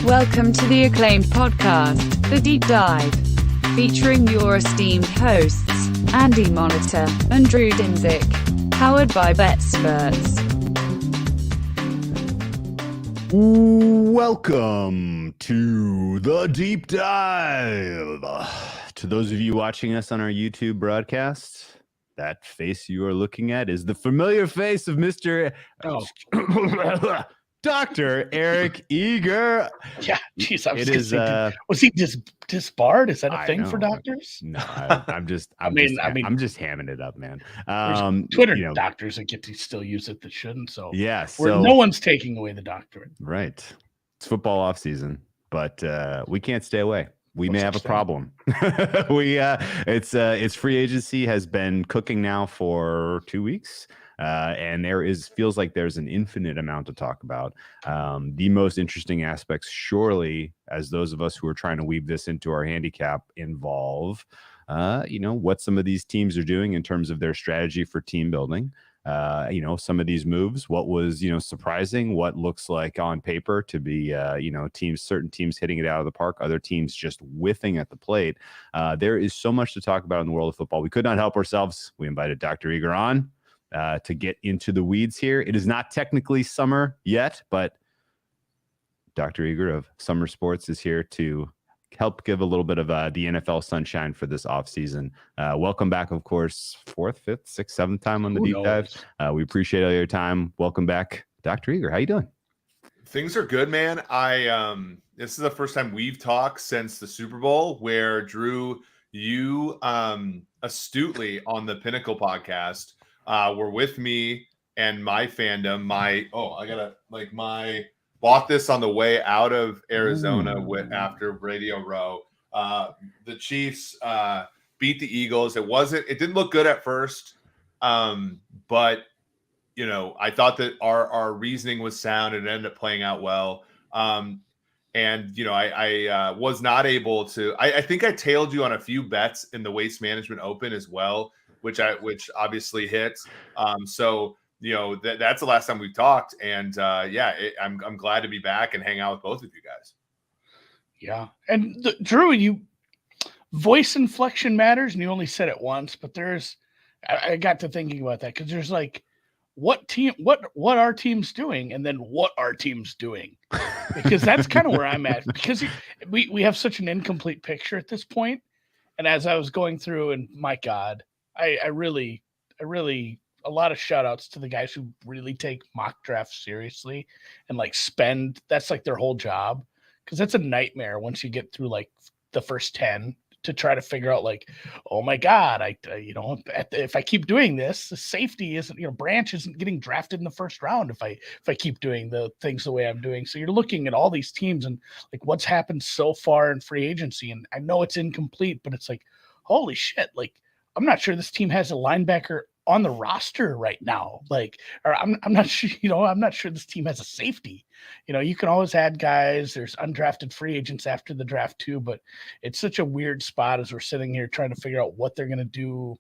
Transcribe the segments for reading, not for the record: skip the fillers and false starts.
Welcome to the acclaimed podcast, The Deep Dive, featuring your esteemed hosts, Andy Monitor and Drew Dinzik, powered by BetSperts. Welcome to The Deep Dive. To those of you watching us on our YouTube broadcast, that face you are looking at is the familiar face of Mr. Dr. Eric Eager. Yeah, geez, I was It gonna is, say, was he disbarred? Is that a I thing for know. doctors? No, I'm just hamming it up, man. Twitter doctors that get to still use it that shouldn't. So yeah, no one's taking away the doctorate. Right. It's football off season, but we can't stay away. We may have a problem. It's free agency has been cooking now for 2 weeks. And feels like there's an infinite amount to talk about. The most interesting aspects, surely, as those of us who are trying to weave this into our handicap involve, what some of these teams are doing in terms of their strategy for team building. Some of these moves, what was, surprising, what looks like on paper to be, certain teams hitting it out of the park, other teams just whiffing at the plate. There is so much to talk about in the world of football. We could not help ourselves. We invited Dr. Eager on to get into the weeds here. It is not technically summer yet, but Dr. Eager of Summer Sports is here to help give a little bit of the NFL sunshine for this offseason. Welcome back, of course, 4th, 5th, 6th, 7th time on the Deep Dive. We appreciate all your time. Welcome back, Dr. Eager. How you doing? Things are good, man. This is the first time we've talked since the Super Bowl, where Drew, you astutely on the Pinnacle podcast were with me and my fandom. Bought this on the way out of Arizona after Radio Row. The Chiefs beat the Eagles. It didn't look good at first, but I thought that our reasoning was sound and it ended up playing out well. I was not able to. I think I tailed you on a few bets in the Waste Management Open as well, which obviously hits. That's the last time we've talked, and I'm glad to be back and hang out with both of you guys. Yeah, and Drew, voice inflection matters, and you only said it once, but I got to thinking about that because there's like, what our team's doing, and then what our team's doing, because that's kind of where I'm at, because we have such an incomplete picture at this point, and as I was going through, and my God. I really, a lot of shout outs to the guys who really take mock drafts seriously and that's like their whole job. Cause that's a nightmare once you get through like the first 10 to try to figure out like, oh my God, if I keep doing this, the safety isn't, Branch isn't getting drafted in the first round if I keep doing the things the way I'm doing. So you're looking at all these teams and like what's happened so far in free agency. And I know it's incomplete, but it's like, holy shit. Like, I'm not sure this team has a linebacker on the roster right now. I'm not sure, I'm not sure this team has a safety. You can always add guys. There's undrafted free agents after the draft too, but it's such a weird spot as we're sitting here trying to figure out what they're going to do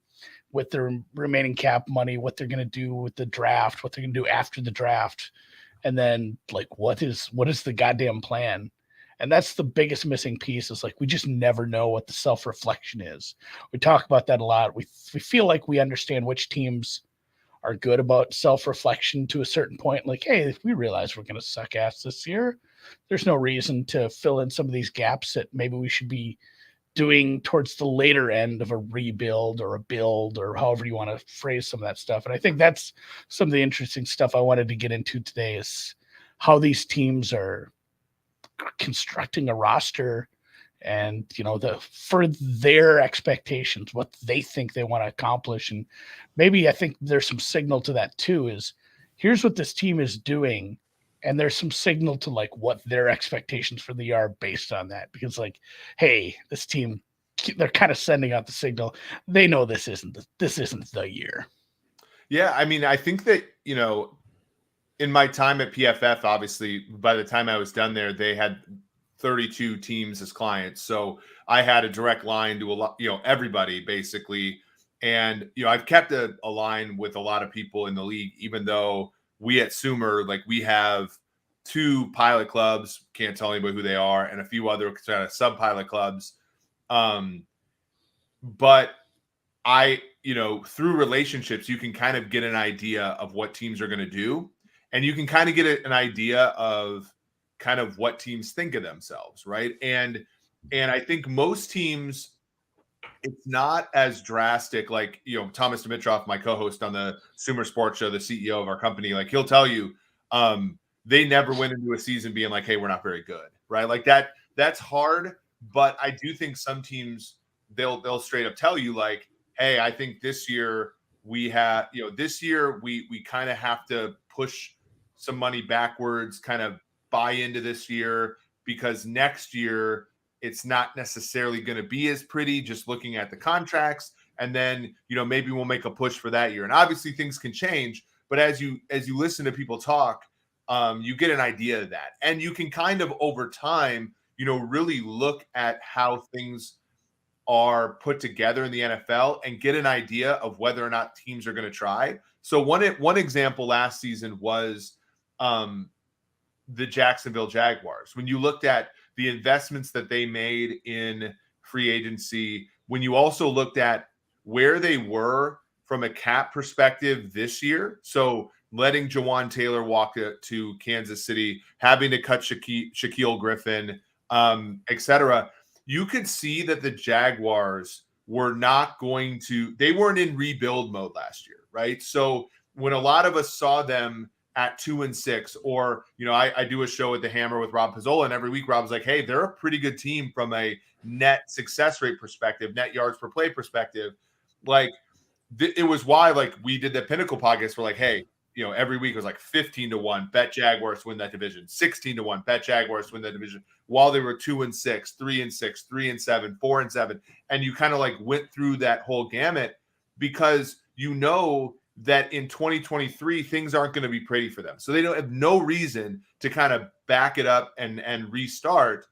with their remaining cap money, what they're going to do with the draft, what they're going to do after the draft. And then like, what is the goddamn plan? And that's the biggest missing piece is like, we just never know what the self-reflection is. We talk about that a lot. We feel like we understand which teams are good about self-reflection to a certain point. Like, hey, if we realize we're going to suck ass this year, there's no reason to fill in some of these gaps that maybe we should be doing towards the later end of a rebuild or a build or however you want to phrase some of that stuff. And I think that's some of the interesting stuff I wanted to get into today is how these teams are constructing a roster and for their expectations, what they think they want to accomplish. And maybe I think there's some signal to that too, is here's what this team is doing. And there's some signal to like what their expectations for the year are based on that, because like, hey, this team, they're kind of sending out the signal. They know this isn't the year. Yeah. I mean, I think that, in my time at PFF, obviously, by the time I was done there, they had 32 teams as clients. So I had a direct line to a lot, everybody basically. And, I've kept a line with a lot of people in the league, even though we at Sumer, like we have 2 pilot clubs, can't tell anybody who they are, and a few other kind of sub-pilot clubs. But through relationships, you can kind of get an idea of what teams are going to do. And you can kind of get an idea of kind of what teams think of themselves, right? And I think most teams, it's not as drastic. Like, Thomas Dimitrov, my co-host on the Sumer Sports Show, the CEO of our company, like he'll tell you, they never went into a season being like, hey, we're not very good, right? Like that's hard. But I do think some teams, they'll straight up tell you like, hey, I think this year we have, we kind of have to push some money backwards, kind of buy into this year, because next year it's not necessarily going to be as pretty just looking at the contracts. And then, maybe we'll make a push for that year. And obviously things can change, but as you listen to people talk, you get an idea of that. And you can kind of over time, really look at how things are put together in the NFL and get an idea of whether or not teams are going to try. So one example last season was the Jacksonville Jaguars. When you looked at the investments that they made in free agency, when you also looked at where they were from a cap perspective this year, so letting Jawan Taylor walk to Kansas City, having to cut Shaquille Griffin, et cetera, you could see that the Jaguars they weren't in rebuild mode last year, right? So when a lot of us saw them at 2-6, or, I do a show at the Hammer with Rob Pizzola, and every week Rob's like, hey, they're a pretty good team from a net success rate perspective, net yards per play perspective. Like, it was why, like, we did the Pinnacle podcast. We're like, hey, every week it was like 15-1, bet Jaguars win that division, 16-1, bet Jaguars win that division, while they were 2-6, 3-6, 3-7, 4-7. And you kind of like went through that whole gamut, because that in 2023 things aren't going to be pretty for them. So they don't have no reason to kind of back it up and restart.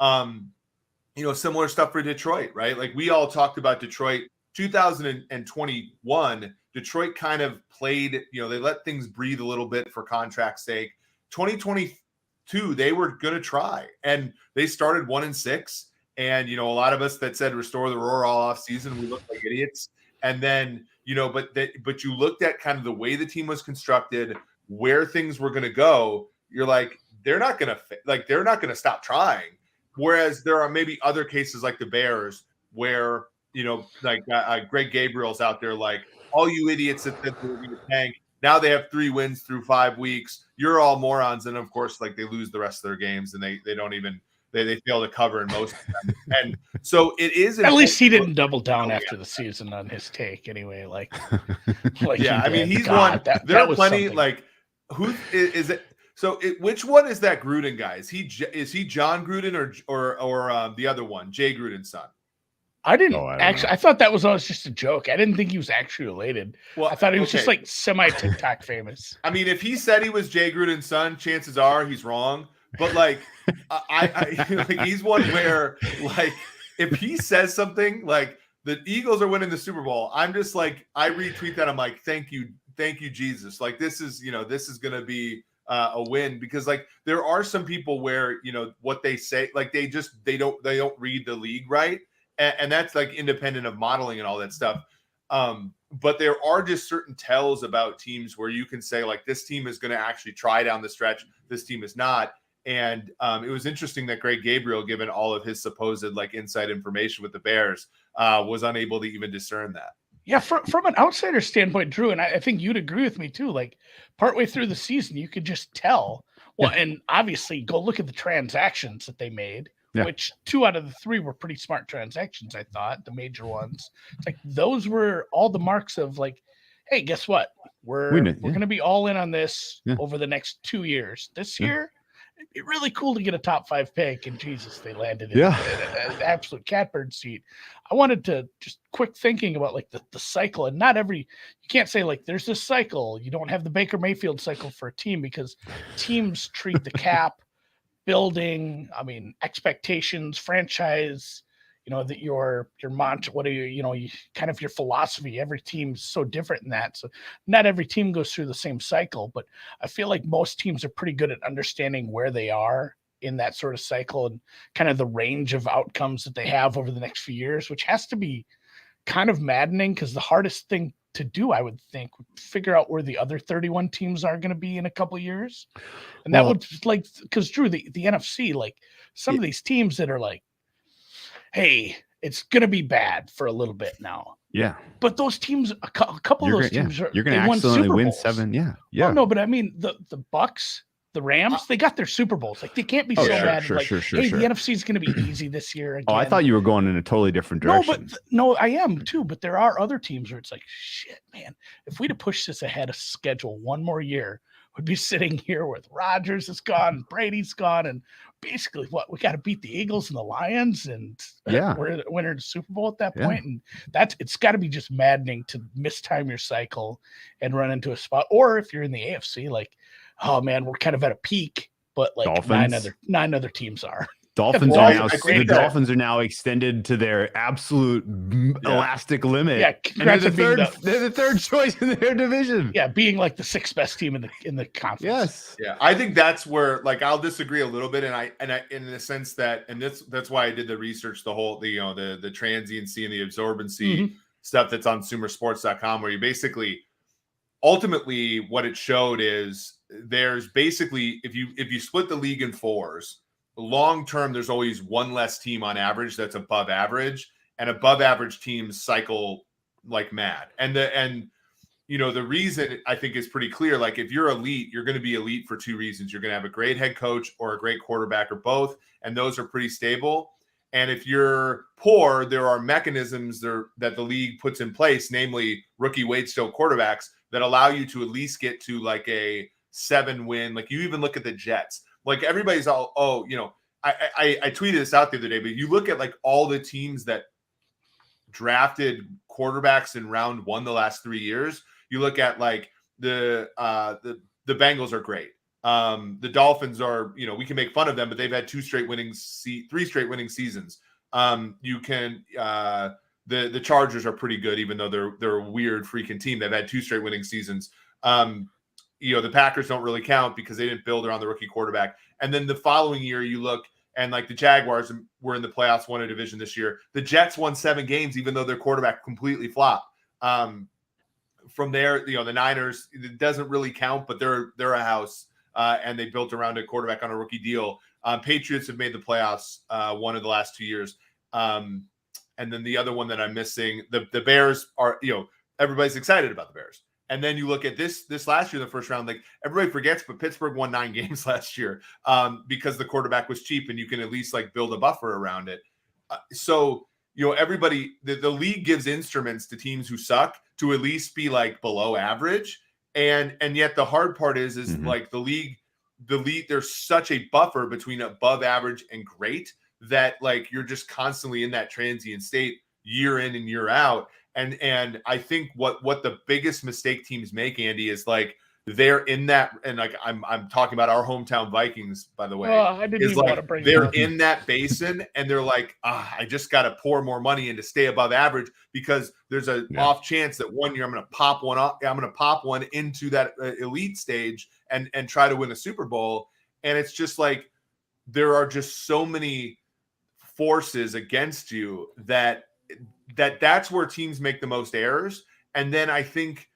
Similar stuff for Detroit, right? Like we all talked about Detroit 2021. Detroit kind of played, they let things breathe a little bit for contract's sake. 2022, they were going to try, and they started 1-6. And, a lot of us that said restore the roar all off season, we looked like idiots. And then, but you looked at kind of the way the team was constructed, where things were going to go. You're like, they're not going to stop trying. Whereas there are maybe other cases like the Bears where, Greg Gabriel's out there, like, all you idiots that said they were going to tank, now they have 3 wins through 5 weeks. You're all morons. And of course, like, they lose the rest of their games, and they don't even, they fail to cover in most of them. And so it is. At least he didn't double down after the season on his take anyway. Like yeah, I mean, he's one. There are plenty something. Like, who is it? So which one is that Gruden guy? Is he John Gruden or the other one, Jay Gruden's son? I thought that was always just a joke. I didn't think he was actually related. Well, I thought he was just like semi TikTok famous. I mean, if he said he was Jay Gruden's son, chances are he's wrong. But like, like he's one where, like, if he says something like the Eagles are winning the Super Bowl, I'm just like, I retweet that. I'm like, thank you, Jesus. Like, this is going to be a win, because like there are some people where what they say, like they don't read the league right, and that's like independent of modeling and all that stuff. But there are just certain tells about teams where you can say like, this team is going to actually try down the stretch, this team is not. And it was interesting that Greg Gabriel, given all of his supposed like inside information with the Bears, was unable to even discern that. Yeah, from an outsider standpoint, Drew, and I think you'd agree with me too, like partway through the season, you could just tell. Well, and obviously go look at the transactions that they made, which 2 out of the 3 were pretty smart transactions, I thought, the major ones. It's like those were all the marks of like, hey, guess what? We're going to be all in on this over the next 2 years. This year, it'd be really cool to get a top 5 pick, and Jesus, they landed in an absolute catbird seat. I wanted to just quick thinking about like the cycle, and you can't say like there's this cycle. You don't have the Baker Mayfield cycle for a team, because teams treat the cap, building, expectations, franchise, that your mantra, what are you kind of your philosophy. Every team's so different in that. So not every team goes through the same cycle, but I feel like most teams are pretty good at understanding where they are in that sort of cycle and kind of the range of outcomes that they have over the next few years, which has to be kind of maddening because the hardest thing to do, I would think, would figure out where the other 31 teams are going to be in a couple of years. And that would because Drew, the NFC, like some of these teams that are like, hey, it's going to be bad for a little bit now. Yeah. But those teams, a couple of those teams you're going to accidentally win 7. Yeah. Yeah. Well, no, but I mean, the Bucks, the Rams, they got their Super Bowls. Like they can't be so bad. The NFC is going to be easy this year. Again. Oh, I thought you were going in a totally different direction. No, I am too. But there are other teams where it's like, shit, man, if we'd have pushed this ahead of schedule one more year, we'd be sitting here with Rodgers is gone, Brady's gone, and basically we got to beat the Eagles and the Lions, and we're the winner of the Super Bowl at that point. And it's got to be just maddening to mistime your cycle and run into a spot. Or if you're in the AFC, like, oh man, we're kind of at a peak, but like Dolphins. nine other teams are. Dolphins are now extended to their absolute elastic limit. Yeah, and they're the third choice in their division. Yeah, being like the 6th best team in the conference. Yes. Yeah, I think that's where I'll disagree a little bit, and I in the sense that, and that's why I did the research, the whole the transiency and the absorbency stuff that's on sumersports.com, where you basically ultimately what it showed is there's basically if you split the league in 4s. Long term, there's always one less team on average that's above average, and above average teams cycle like mad. And the reason I think is pretty clear. Like if you're elite, you're going to be elite for 2 reasons. You're going to have a great head coach or a great quarterback or both, and those are pretty stable. And if you're poor, there are mechanisms that the league puts in place, namely rookie wage-still quarterbacks, that allow you to at least get to like a 7-win. Like you even look at the Jets. Like everybody's all, I tweeted this out the other day, but you look at like all the teams that drafted quarterbacks in round 1 the last 3 years. You look at like the Bengals are great. The Dolphins are, we can make fun of them, but they've had 3 straight winning seasons. You can the Chargers are pretty good, even though they're a weird freaking team. They've had 2 straight winning seasons. The Packers don't really count because they didn't build around the rookie quarterback. And then the following year, you look and like the Jaguars were in the playoffs, won a division this year. The Jets won 7 games, even though their quarterback completely flopped. From there, the Niners, it doesn't really count, but they're a house and they built around a quarterback on a rookie deal. Patriots have made the playoffs 1 of the last 2 years. And then the other one that I'm missing, the Bears are, everybody's excited about the Bears. And then you look at this last year in the first round, like everybody forgets, but Pittsburgh won 9 games last year because the quarterback was cheap and you can at least like build a buffer around it. Everybody, the league gives instruments to teams who suck to at least be like below average. And yet the hard part is like the league, there's such a buffer between above average and great that like you're just constantly in that transient state year in and year out. And I think what the biggest mistake teams make, Andy, is like they're in that, and like I'm talking about our hometown Vikings, by the way. I didn't even want to bring they're in that basin, and they're like, I just got to pour more money in to stay above average because there's an off chance that one year I'm going to pop one up. I'm going to pop one into that elite stage and try to win a Super Bowl. And it's just like there are just so many forces against you that's where teams make the most errors. And then I think,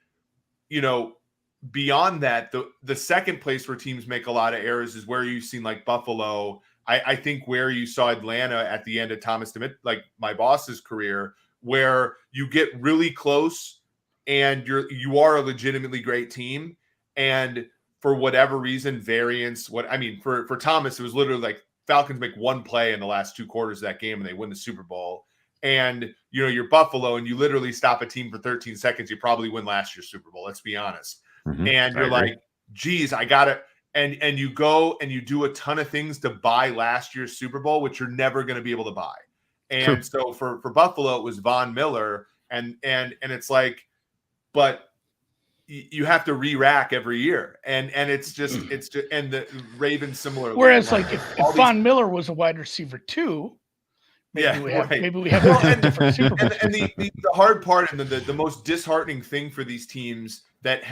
beyond that, the second place where teams make a lot of errors is where you've seen like Buffalo. I think where you saw Atlanta at the end of Thomas DeMitt, like my boss's career, where you get really close and you are a legitimately great team. And for whatever reason, for Thomas, it was literally like Falcons make one play in the last 2 quarters of that game and they win the Super Bowl. And, you're Buffalo and you literally stop a team for 13 seconds. You probably win last year's Super Bowl. Let's be honest. Mm-hmm. And you're like, geez, I got it. And you go and you do a ton of things to buy last year's Super Bowl, which you're never going to be able to buy. And so for Buffalo, it was Von Miller. And it's like, but you have to re-rack every year. And it's just, and the Ravens similarly. Whereas like if Von Miller was a wide receiver too, Maybe we have a different Super Bowl. And the hard part and the most disheartening thing for these teams that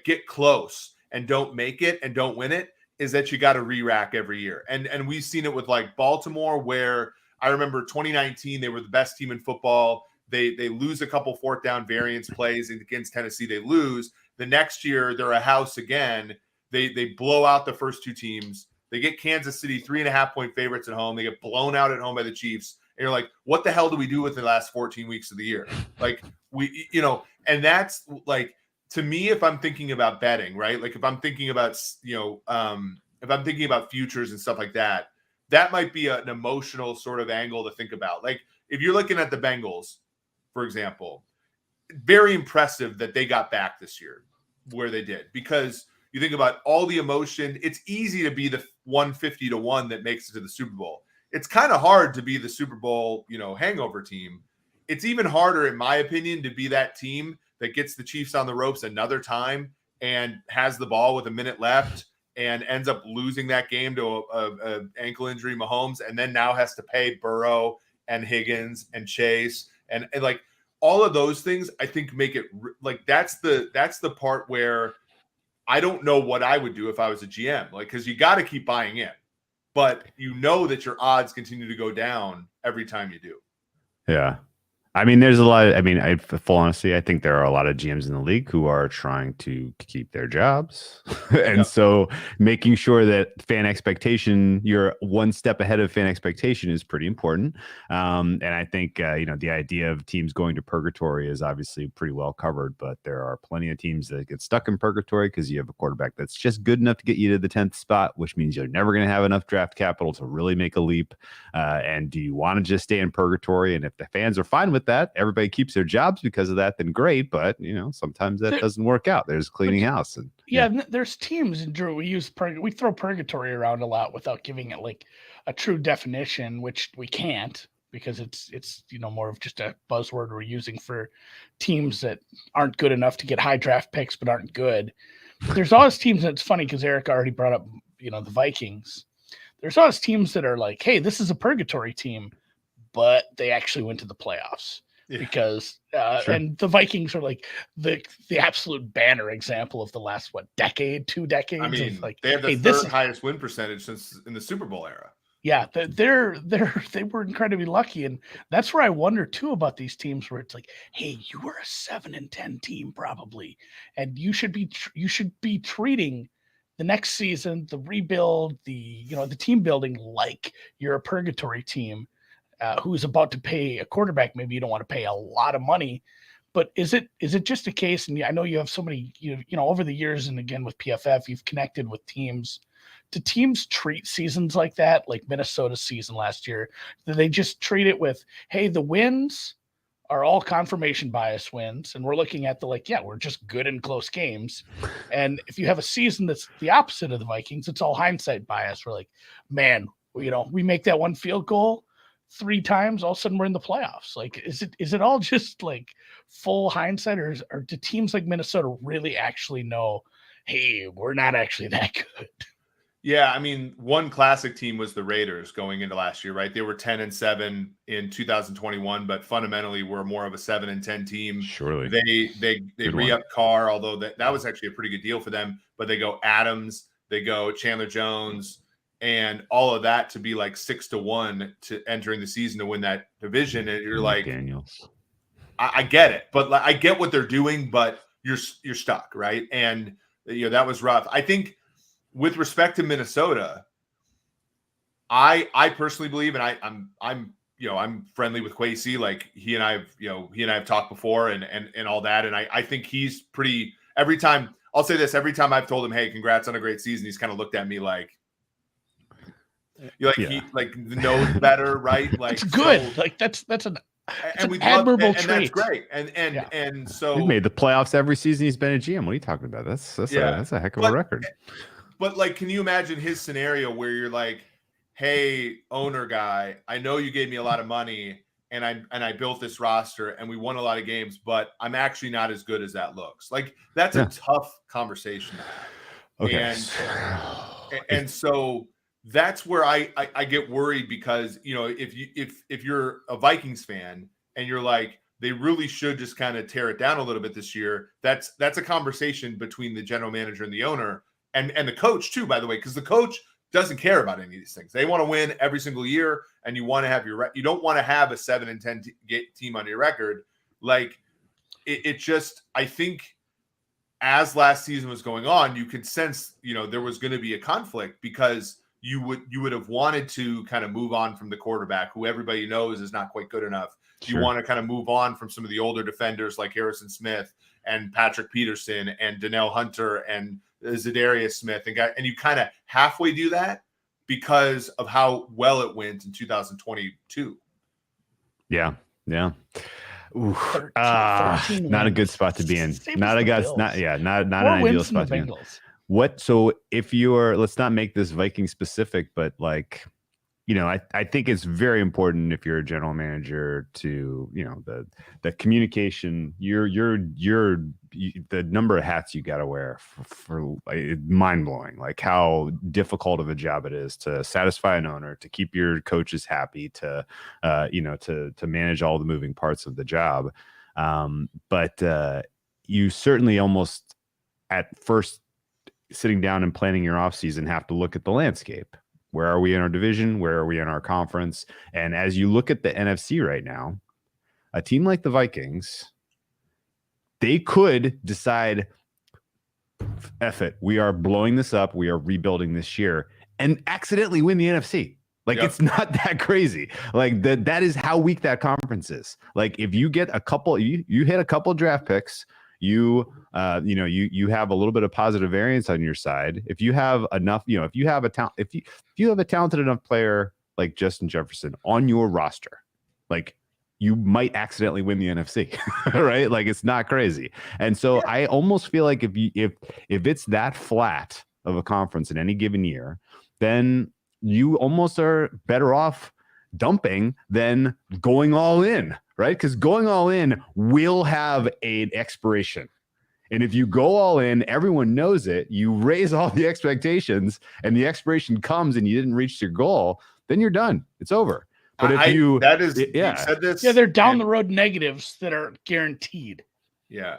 get close and don't make it and don't win it is that you got to re-rack every year. And we've seen it with like Baltimore, where I remember 2019, they were the best team in football. They lose a couple fourth down variance plays against Tennessee. They lose. The next year, they're a house again. They blow out the first two teams. They get Kansas City 3.5-point favorites at home. They get blown out at home by the Chiefs. And you're like, what the hell do we do with the last 14 weeks of the year? Like and that's like, to me, if I'm thinking about betting, right? Like if I'm thinking about, if I'm thinking about futures and stuff like that, that might be an emotional sort of angle to think about. Like if you're looking at the Bengals, for example, very impressive that they got back this year where they did, because you think about all the emotion. It's easy to be the 150-1 that makes it to the Super Bowl. It's kind of hard to be the Super Bowl, hangover team. It's even harder, in my opinion, to be that team that gets the Chiefs on the ropes another time and has the ball with a minute left and ends up losing that game to a ankle injury Mahomes, and then now has to pay Burrow and Higgins and Chase and like all of those things. I think make it like that's the part where I don't know what I would do if I was a GM, like, because you got to keep buying in, but that your odds continue to go down every time you do. Yeah. I mean, there's a lot. Full honesty, I think there are a lot of GMs in the league who are trying to keep their jobs. And so making sure that fan expectation, you're one step ahead of fan expectation, is pretty important. And I think, the idea of teams going to purgatory is obviously pretty well covered, but there are plenty of teams that get stuck in purgatory because you have a quarterback that's just good enough to get you to the 10th spot, which means you're never going to have enough draft capital to really make a leap. And do you want to just stay in purgatory? And if the fans are fine with that, everybody keeps their jobs because of that, then great. But sometimes that doesn't work out. There's cleaning house, and there's teams, and Drew, we throw purgatory around a lot without giving it like a true definition, which we can't, because it's more of just a buzzword we're using for teams that aren't good enough to get high draft picks but aren't good. There's always teams, and it's funny because Eric already brought up the Vikings. There's always teams that are like, hey, this is a purgatory team, but they actually went to the playoffs. Yeah. Because and the Vikings are like the absolute banner example of the last 2 decades. I mean, like, they have the third highest win percentage since in the Super Bowl era. Yeah, they were incredibly lucky, and that's where I wonder too about these teams, where it's like, hey, you were a 7-10 team probably, and you should be treating the next season, the rebuild, the team building, like you're a purgatory team. Who's about to pay a quarterback? Maybe you don't want to pay a lot of money, but is it just a case? And I know you have so many, over the years, and again with PFF, you've connected with teams. Do teams treat seasons like that, like Minnesota's season last year? Do they just treat it with, hey, the wins are all confirmation bias wins, and we're looking at we're just good in close games. And if you have a season that's the opposite of the Vikings, it's all hindsight bias. We're like, man, we make that one field goal 3 times, all of a sudden we're in the playoffs. Like, is it all just like full hindsight, or do teams like Minnesota really actually know, hey, we're not actually that good? Yeah, I mean, one classic team was the Raiders going into last year, right? They were 10-7 in 2021, but fundamentally were more of a 7-10 team. Surely they re-upped Carr, although that was actually a pretty good deal for them. But they go Adams, they go Chandler Jones, and all of that to be like 6-1 to entering the season to win that division. And you're like, Daniels. I get it, but I get what they're doing, but you're stuck, right? And that was rough. I think with respect to Minnesota, I personally believe, and I'm friendly with Kwesi. Like he and I have talked before and all that, and I think he's pretty. Every time I've told him, hey, congrats on a great season, he's kind of looked at me like. He knows better, right? Like, it's good. So, like that's an admirable trait. And that's great. And so he made the playoffs every season he's been a GM. What are you talking about? That's a heck of a record. But like, can you imagine his scenario where you're like, hey, owner guy, I know you gave me a lot of money and I built this roster and we won a lot of games, but I'm actually not as good as that looks. Like, that's a tough conversation. Okay. And so that's where I get worried because, you know, if you're a Vikings fan and you're like, they really should just kind of tear it down a little bit this year. That's a conversation between the general manager and the owner and the coach too, by the way, because the coach doesn't care about any of these things. They want to win every single year, and you want to have you don't want to have a 7-10 team on your record. Like it just, I think as last season was going on, you could sense, you know, there was going to be a conflict because you would have wanted to kind of move on from the quarterback who everybody knows is not quite good enough. Sure. You want to kind of move on from some of the older defenders like Harrison Smith and Patrick Peterson and Donnell Hunter and Zadarius Smith and you kind of halfway do that because of how well it went in 2022. Yeah. Ooh, 13 not a good spot to be in. Not an ideal spot to be in. So if you're, let's not make this Viking specific, but like, you know, I think it's very important if you're a general manager to, you know, the communication, the number of hats you got to wear for mind blowing, like how difficult of a job it is to satisfy an owner, to keep your coaches happy, to manage all the moving parts of the job. But you certainly almost at first sitting down and planning your offseason have to look at the landscape. Where are we in our division? Where are we in our conference? And as you look at the NFC right now, a team like the Vikings, they could decide, F it, we are blowing this up. We are rebuilding this year and accidentally win the NFC. Like, It's not that crazy. Like that is how weak that conference is. Like if you get a couple, you hit a couple draft picks, you have a little bit of positive variance on your side. If you have enough, if you have a talented enough player like Justin Jefferson on your roster, like you might accidentally win the NFC, right? Like it's not crazy. And so I almost feel like if it's that flat of a conference in any given year, then you almost are better off dumping than going all in, right? Because going all in will have an expiration. And if you go all in, everyone knows it, you raise all the expectations and the expiration comes and you didn't reach your goal, then you're done. It's over. But if you said this. Yeah, they're down the road negatives that are guaranteed. Yeah.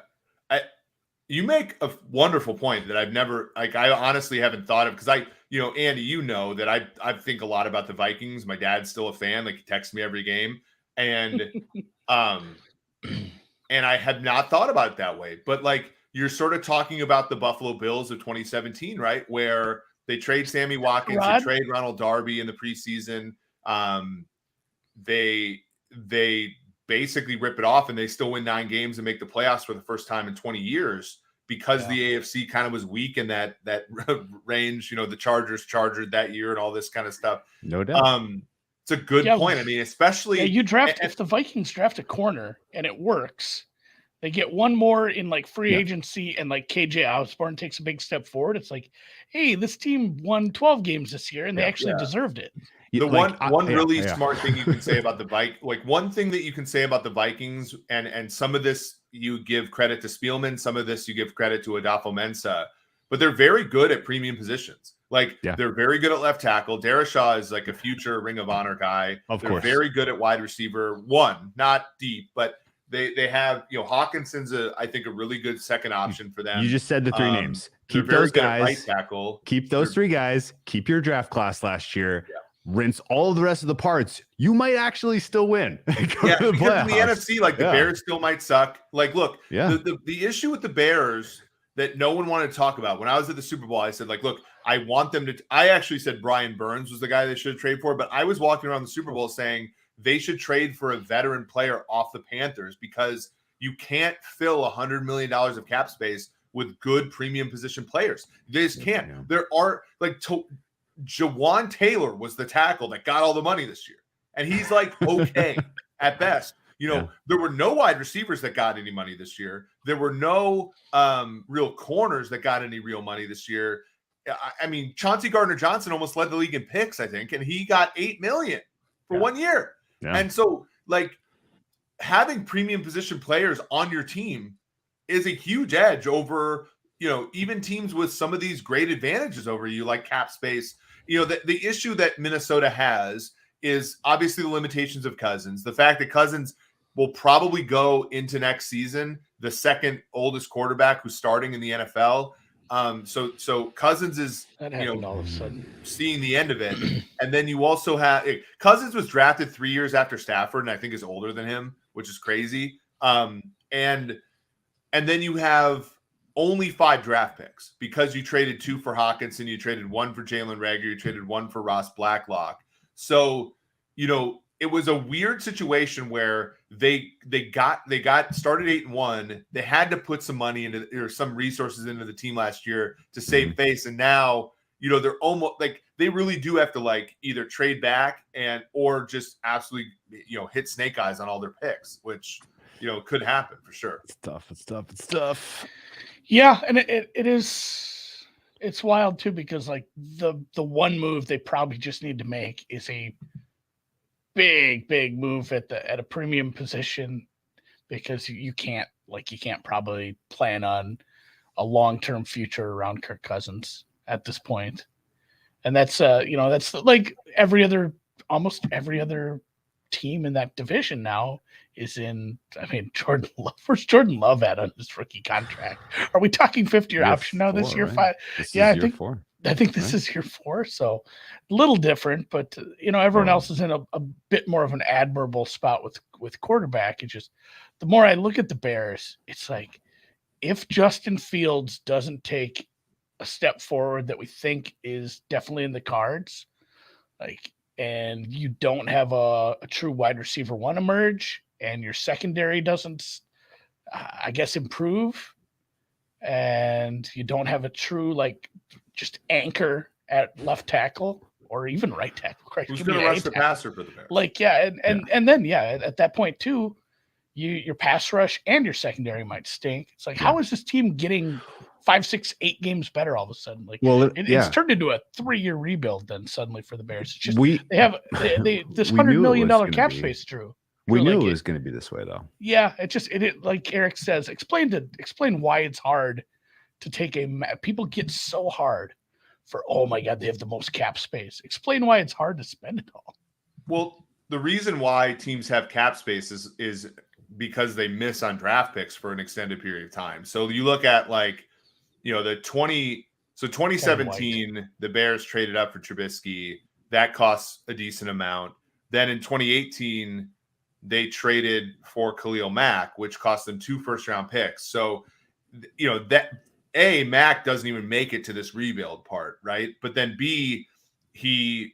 You make a wonderful point that I've never, I honestly haven't thought of, because Andy, that I think a lot about the Vikings. My dad's still a fan. Like he texts me every game. And and I have not thought about it that way. But like you're sort of talking about the Buffalo Bills of 2017, right? Where they trade Sammy Watkins, they trade Ronald Darby in the preseason. They basically rip it off and they still win 9 games and make the playoffs for the first time in 20 years because the AFC kind of was weak in that range. The Chargers chargered that year and all this kind of stuff. No doubt. It's a good point. I mean, especially if the Vikings draft a corner and it works, they get one more in like free agency and like KJ Osborne takes a big step forward. It's like, hey, this team won 12 games this year and they actually deserved it. One really smart thing you can say about the one thing that you can say about the Vikings, and some of this you give credit to Spielman, some of this you give credit to Adolfo-Mensah, but they're very good at premium positions. They're very good at left tackle. Darashaw is like a future Ring of Honor guy. They're very good at wide receiver. One, not deep, but they have, Hawkinson's I think a really good second option for them. You just said the 3 names. Keep those guys. Right tackle. Keep those 3 guys. Keep your draft class last year. Yeah. Rinse all of the rest of the parts. You might actually still win. Because in the NFC, the Bears still might suck. Look, the issue with the Bears that no one wanted to talk about. When I was at the Super Bowl, I said, look, I want them to. I actually said Brian Burns was the guy they should trade for, but I was walking around the Super Bowl saying they should trade for a veteran player off the Panthers because you can't fill $100 million of cap space with good premium position players. You just can't. Yeah. There are Jawan Taylor was the tackle that got all the money this year, and he's okay at best. There were no wide receivers that got any money this year. There were no real corners that got any real money this year. I mean, Chauncey Gardner-Johnson almost led the league in picks, I think, and he got $8 million for 1 year. Yeah. And so, having premium position players on your team is a huge edge over, even teams with some of these great advantages over you, like cap space the issue that Minnesota has is obviously the limitations of Cousins. The fact that Cousins will probably go into next season the second oldest quarterback who's starting in the NFL. So Cousins is that happened all of a sudden seeing the end of it. And then you also have Cousins was drafted 3 years after Stafford, and I think is older than him, which is crazy. And then you have only 5 draft picks because you traded 2 for Hawkinson, you traded 1 for Jalen Reagor, you traded 1 for Ross Blacklock. So, it was a weird situation where they got started 8-1. They had to put some money into or some resources into the team last year to save face, and now they're almost like they really do have to like either trade back or just absolutely hit snake eyes on all their picks, which could happen for sure. It's tough. Yeah, and it's wild too, because like the one move they probably just need to make is a big move at a premium position, because you can't probably plan on a long-term future around Kirk Cousins at this point. And that's that's like almost every other team in that division now is in. I mean, Jordan Love. Where's Jordan Love at on his rookie contract? Are we talking 50-year option now this year? Right? 5? I think this is year 4, so a little different, but everyone else is in a bit more of an admirable spot with quarterback. It's just the more I look at the Bears, it's like if Justin Fields doesn't take a step forward that we think is definitely in the cards, and you don't have a true wide receiver 1 emerge, and your secondary doesn't, I guess, improve, and you don't have a true just anchor at left tackle or even right tackle. Correct? Who's going to rush the passer for the Bears? And then at that point too, your pass rush and your secondary might stink. It's like, how is this team getting 5, 6, 8 games better all of a sudden? It's turned into a 3-year rebuild then suddenly for the Bears. It's just they have this $100 million cap space, Drew. We knew it was going to be this way, though. Yeah, it like Eric says, explain why it's hard to take people get so hard for, oh my God, they have the most cap space. Explain why it's hard to spend it all. Well, the reason why teams have cap space is because they miss on draft picks for an extended period of time. So you look at 2017, the Bears traded up for Trubisky. That costs a decent amount. Then in 2018, they traded for Khalil Mack, which cost them 2 first-round picks. So, Mack doesn't even make it to this rebuild part, right? But then B, he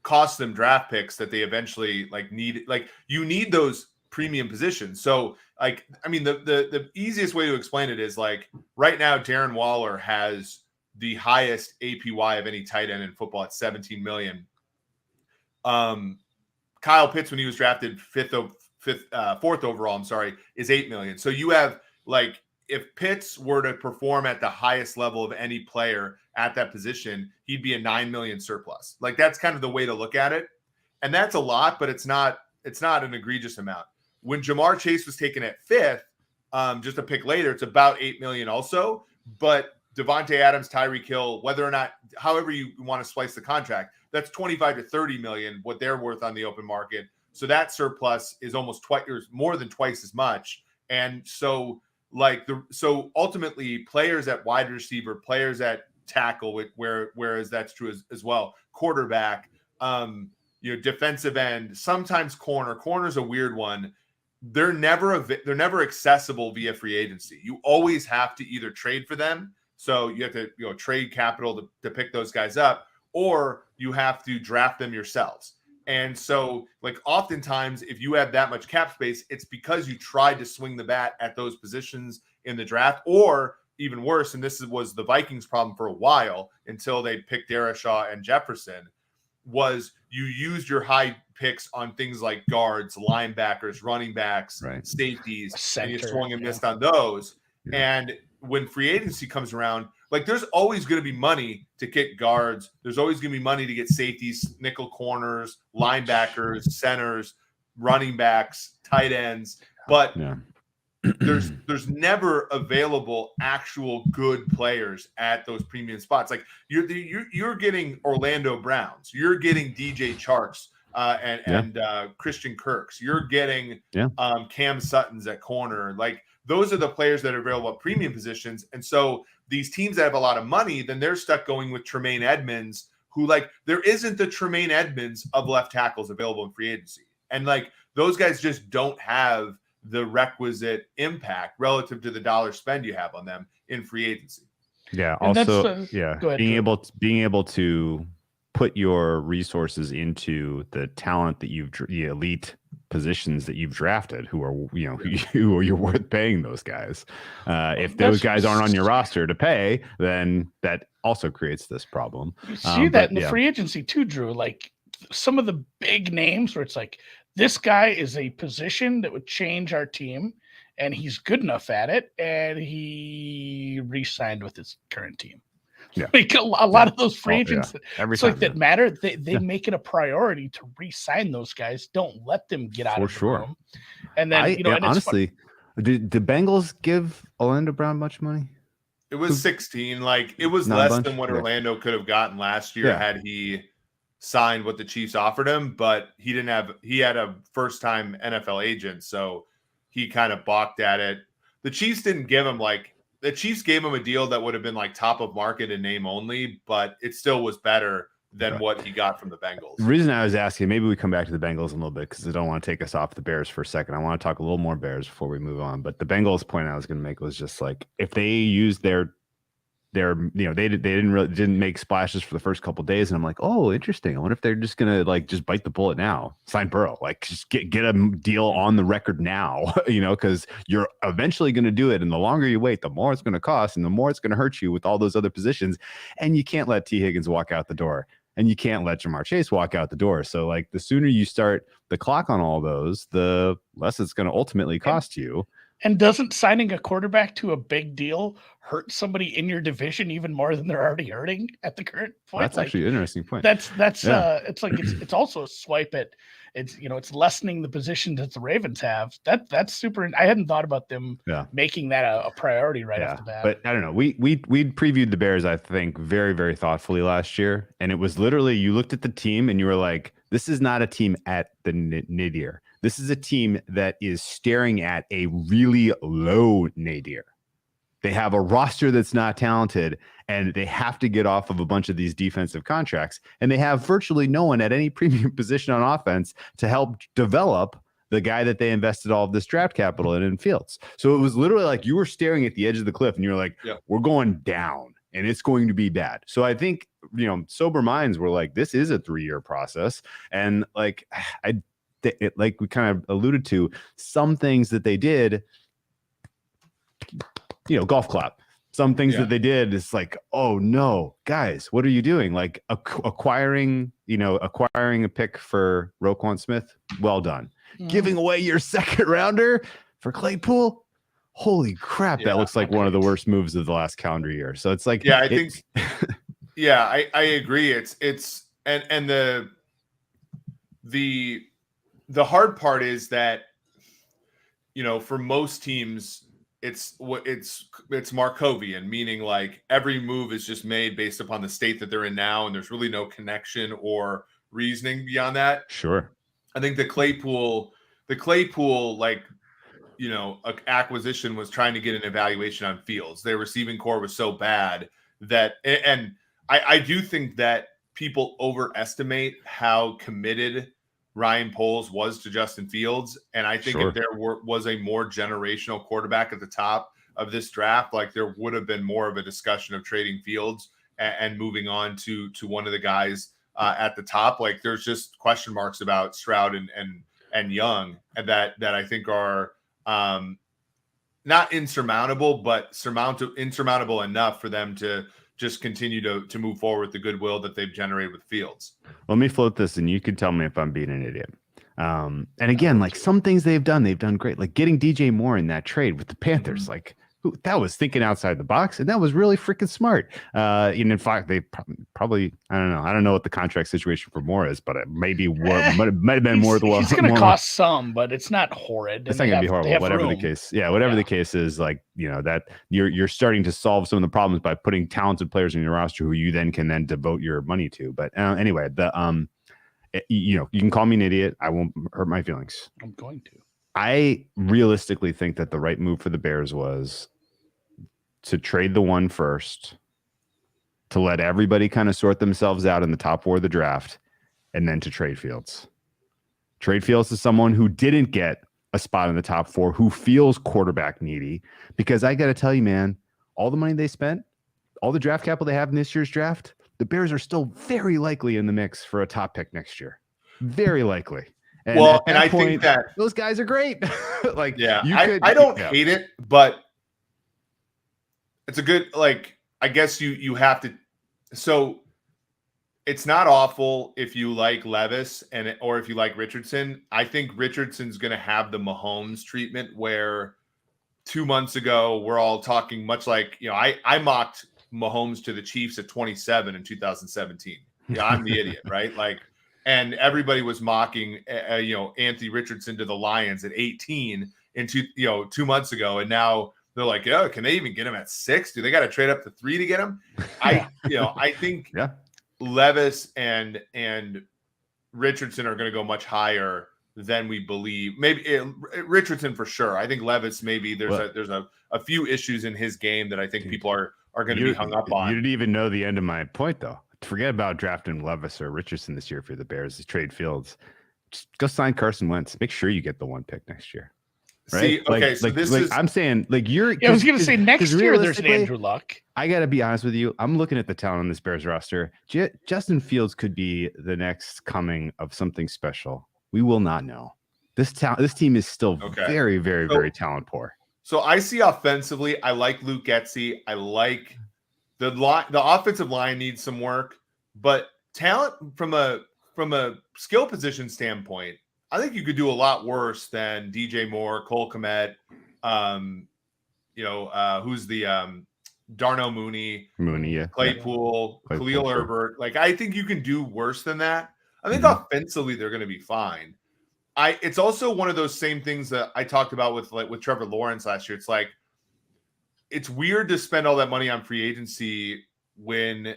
cost them draft picks that they eventually need. You need those premium positions. So the easiest way to explain it is right now, Darren Waller has the highest APY of any tight end in football at 17 million. Kyle Pitts, when he was drafted 4th overall, is 8 million. So you have if Pitts were to perform at the highest level of any player at that position, he'd be a 9 million surplus. That's kind of the way to look at it. And that's a lot, but it's not an egregious amount. When Jamar Chase was taken at 5th, just a pick later, it's about 8 million also. But Devontae Adams, Tyreek Hill, whether or not, however you want to slice the contract, that's 25 to 30 million, what they're worth on the open market. So that surplus is almost twice, or more than twice as much. And so so ultimately players at wide receiver, players at tackle, whereas that's true as well, quarterback, defensive end, sometimes corner's a weird one. They're never accessible via free agency. You always have to either trade for them. So you have to trade capital to pick those guys up, or you have to draft them yourselves. And so oftentimes if you have that much cap space, it's because you tried to swing the bat at those positions in the draft, or even worse, and this was the Vikings' problem for a while until they picked Darashaw and Jefferson, was you used your high picks on things like guards, linebackers, running backs, safeties, and you swung and missed on those. Yeah. And when free agency comes around, there's always going to be money to get guards. There's always going to be money to get safeties, nickel corners, linebackers, centers, running backs, tight ends. But there's never available actual good players at those premium spots. Like you're getting Orlando Browns, you're getting DJ Charks and Christian Kirks, you're getting Cam Suttons at corner. Like those are the players that are available at premium positions. And so these teams that have a lot of money, then they're stuck going with Tremaine Edmonds, who like there isn't the Tremaine Edmonds of left tackles available in free agency. And like those guys just don't have the requisite impact relative to the dollar spend you have on them in free agency. Yeah. And Also, being able to put your resources into the talent that the elite positions that you've drafted, who are who you're worth paying those guys. If those guys aren't on your roster to pay, then that also creates this problem. You see that in the free agency too, Drew. Like some of the big names where it's like, this guy is a position that would change our team, and he's good enough at it, and he re-signed with his current team. Yeah. Like a lot of those free agents that matter, they make it a priority to re-sign those guys. Don't let them get out of the room. And then, and honestly, did the Bengals give Orlando Brown much money? It was 16. Like it was less than what Orlando could have gotten last year had he signed what the Chiefs offered him, but he had a first-time NFL agent, so he kind of balked at it. The Chiefs didn't give him the Chiefs gave him a deal that would have been like top of market and name only, but it still was better than what he got from the Bengals. The reason I was asking, maybe we come back to the Bengals in a little bit because I don't want to take us off the Bears for a second. I want to talk a little more Bears before we move on. But the Bengals point I was going to make was just like if they use their they didn't make splashes for the first couple of days, and I'm like, oh, interesting. I wonder if they're just gonna like just bite the bullet now, sign Burrow, like just get a deal on the record now, because you're eventually going to do it, and the longer you wait, the more it's going to cost, and the more it's going to hurt you with all those other positions, and you can't let T. Higgins walk out the door, and you can't let Jamar Chase walk out the door. So like the sooner you start the clock on all those, the less it's going to ultimately cost you. And doesn't signing a quarterback to a big deal hurt somebody in your division even more than they're already hurting at the current point? That's actually an interesting point. It's like it's also a swipe at it's lessening the position that the Ravens have. That's super. I hadn't thought about them making that a priority off the bat. But I don't know. We previewed the Bears, I think, very, very thoughtfully last year, and it was literally you looked at the team and you were like, this is not a team at the nadir. This is a team that is staring at a really low nadir. They have a roster that's not talented, and they have to get off of a bunch of these defensive contracts, and they have virtually no one at any premium position on offense to help develop the guy that they invested all of this draft capital in Fields. So it was literally like you were staring at the edge of the cliff, and you're like, we're going down, and it's going to be bad. So I think, sober minds were like, this is a 3-year process, and like like we kind of alluded to, some things that they did, golf clap. Some things that they did is like, oh no, guys, what are you doing? Like acquiring a pick for Roquan Smith. Well done. Giving away your second rounder for Claypool. Holy crap. That looks like one of the worst moves of the last calendar year. So it's like, I think, I agree. It's, and the hard part is that, for most teams, it's Markovian, meaning like every move is just made based upon the state that they're in now, and there's really no connection or reasoning beyond that. Sure. I think the Claypool, acquisition was trying to get an evaluation on Fields. Their receiving core was so bad that, and I do think that people overestimate how committed Ryan Poles was to Justin Fields. And I think if there was a more generational quarterback at the top of this draft, like there would have been more of a discussion of trading Fields and moving on to one of the guys at the top. Like there's just question marks about Stroud and Young that I think are not insurmountable, but insurmountable enough for them to just continue to move forward with the goodwill that they've generated with Fields. Let me float this, and you can tell me if I'm being an idiot. And again, like some things they've done great. Like getting DJ Moore in that trade with the Panthers, like that was thinking outside the box, and that was really freaking smart. And in fact, they probably I don't know what the contract situation for Moore is, but it maybe might have been more. He's going to cost some, but it's not horrid. It's not going to be horrible. Whatever the case, whatever the case is, like that you're starting to solve some of the problems by putting talented players in your roster who you then can devote your money to. But anyway, you can call me an idiot. I won't hurt my feelings. I'm going to. I realistically think that the right move for the Bears was to trade the one first, to let everybody kind of sort themselves out in the top 4 of the draft, and then to trade Fields. Trade Fields to someone who didn't get a spot in the top 4, who feels quarterback needy. Because I got to tell you, man, all the money they spent, all the draft capital they have in this year's draft, the Bears are still very likely in the mix for a top pick next year. Very likely. And I think that those guys are great. Like, I don't hate it, but it's a good, like, I guess you have to. So it's not awful if you like Levis or if you like Richardson. I think Richardson's going to have the Mahomes treatment where 2 months ago, we're all talking much like, I mocked Mahomes to the Chiefs at 27 in 2017. I'm the idiot, right? Like, and everybody was mocking, Anthony Richardson to the Lions at 18 in 2 months ago, and now they're like, oh, can they even get him at 6? Do they got to trade up to 3 to get him? I think Levis and Richardson are going to go much higher than we believe. Maybe Richardson for sure. I think Levis maybe there's a few issues in his game that I think people are going to be hung up on. You didn't even know the end of my point though. Forget about drafting Levis or Richardson this year for the Bears. The trade Fields. Just go sign Carson Wentz. Make sure you get the 1 pick next year. Right? See, okay, so this is. I'm saying, like, you're. I was going to say next year there's an Andrew Luck. I got to be honest with you. I'm looking at the talent on this Bears roster. Justin Fields could be the next coming of something special. We will not know. This team is still very, very, very talent poor. So I see offensively, I like Luke Getsy. I like the offensive line needs some work, but talent from a skill position standpoint, I think you could do a lot worse than DJ Moore, Cole Kmet, who's the Darnell Mooney, Claypool, Khalil Herbert. Like, I think you can do worse than that. I think offensively they're going to be fine. It's also one of those same things that I talked about with Trevor Lawrence last year. It's like, it's weird to spend all that money on free agency when,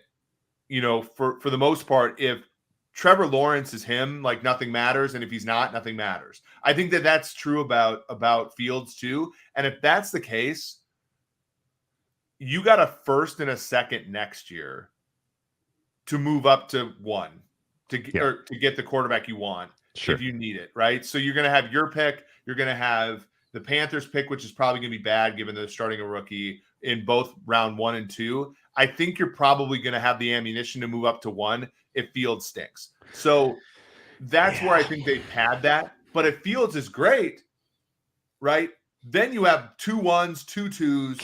for the most part, if Trevor Lawrence is him, like, nothing matters. And if he's not, nothing matters. I think that that's true about Fields too. And if that's the case, you got a first and a second next year to move up to 1 to get the quarterback you want. Sure. If you need it, right? So you're going to have your pick. You're going to have the Panthers pick, which is probably going to be bad given they're starting a rookie in both round 1 and 2. I think you're probably going to have the ammunition to move up to 1 if Fields stinks. So that's where I think they pad that. But if Fields is great, right, then you have 2 1s, 2 2s.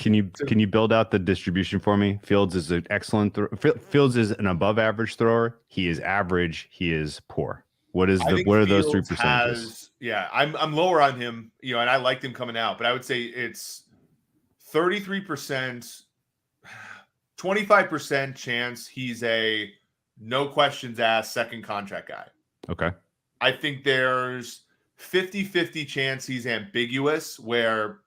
Can you build out the distribution for me? Fields is an excellent Fields is an above average thrower. He is average. He is poor. What are those 3 percentages? I'm lower on him, and I liked him coming out, but I would say it's 33%, 25% chance he's a no questions asked second contract guy. Okay. I think there's 50-50 chance he's ambiguous, where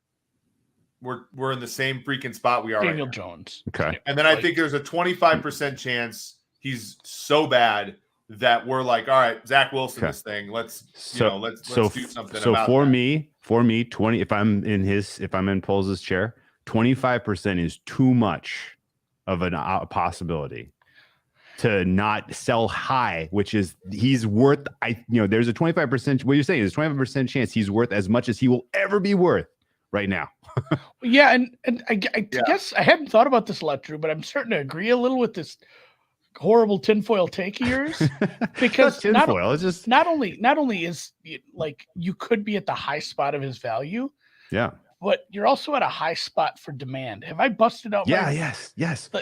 we're in the same freaking spot we are. Daniel right Jones. Okay. And then I think there's a 25% chance he's so bad that we're like, all right, Zach Wilson, this thing. Let's do something. So about for that. me, 20. If I'm in Poles' chair, 25% is too much of a possibility to not sell high, which is he's worth. There's a 25%. What you're saying is 25% chance he's worth as much as he will ever be worth right now. Yeah, and I guess I hadn't thought about this a lot, Drew, but I'm starting to agree a little with this horrible tinfoil take of yours, because tinfoil is just not only is like you could be at the high spot of his value, but you're also at a high spot for demand. Have I busted out? Yes. Do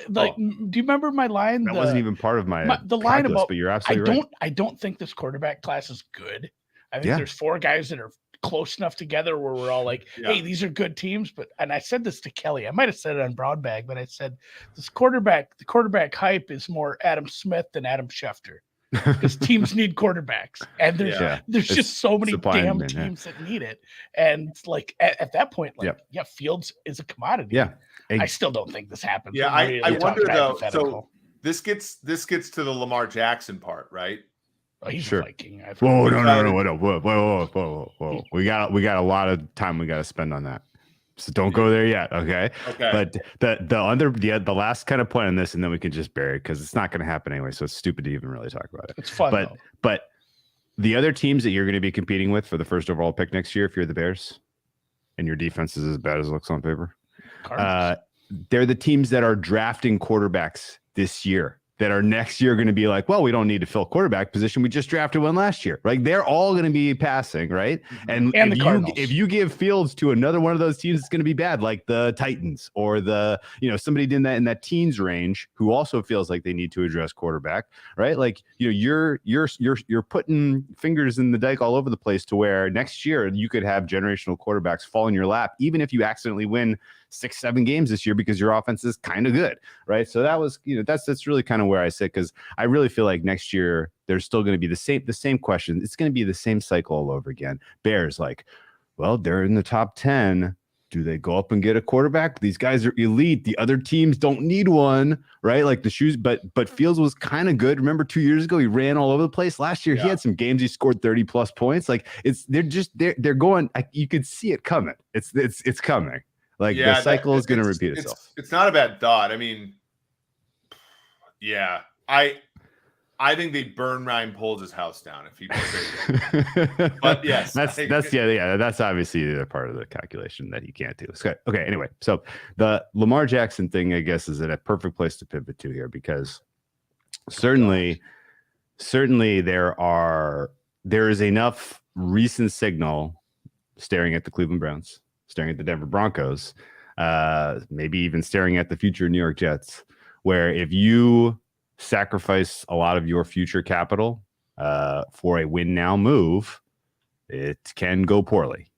you remember my line? That wasn't even part of the line calculus, about. But you're absolutely right. I don't think this quarterback class is good. I think there's 4 guys that are close enough together where we're all like, hey, these are good teams. And I said this to Kelly. I might have said it on Broadbag, but I said the quarterback hype is more Adam Smith than Adam Schefter. Because teams need quarterbacks, and there's just so many damn teams that need it. And like at that point, like Fields is a commodity. Yeah, I still don't think this happens. Yeah, I wonder though. So this gets to the Lamar Jackson part, right? Oh, he's a Viking. Whoa, no. We got a lot of time we got to spend on that. So don't go there yet, okay? But the last kind of point on this, and then we can just bury it because it's not going to happen anyway. So it's stupid to even really talk about it. It's fun, but the other teams that you're going to be competing with for the first overall pick next year, if you're the Bears, and your defense is as bad as it looks on paper, they're the teams that are drafting quarterbacks this year. That are next year going to be like, well, we don't need to fill quarterback position. We just drafted one last year. Right? They're all going to be passing, right? And if you give Fields to another one of those teams, it's going to be bad, like the Titans or somebody in that teens range who also feels like they need to address quarterback, right? Like you're putting fingers in the dike all over the place to where next year you could have generational quarterbacks fall in your lap, even if you accidentally win 6-7 games this year because your offense is kind of good, right? So that was, that's really kind of where I sit, because I really feel like next year there's still going to be the same question. It's going to be the same cycle all over again. Bears, like, well, they're in the top 10. Do they go up and get a quarterback? These guys are elite. The other teams don't need one, right? Like the shoes, but Fields was kind of good. Remember 2 years ago, he ran all over the place. Last year, he had some games he scored 30 plus points. Like they're going. You could see it coming. It's coming. Like the cycle is going to repeat itself. It's not a bad thought. I mean, I think they'd burn Ryan Poles' house down if he was. But yes, that's obviously the part of the calculation that he can't do. Okay. Anyway, so the Lamar Jackson thing, I guess, is a perfect place to pivot to here, because certainly there is enough recent signal staring at the Cleveland Browns, staring at the Denver Broncos, maybe even staring at the future New York Jets, where if you sacrifice a lot of your future capital for a win now move, it can go poorly.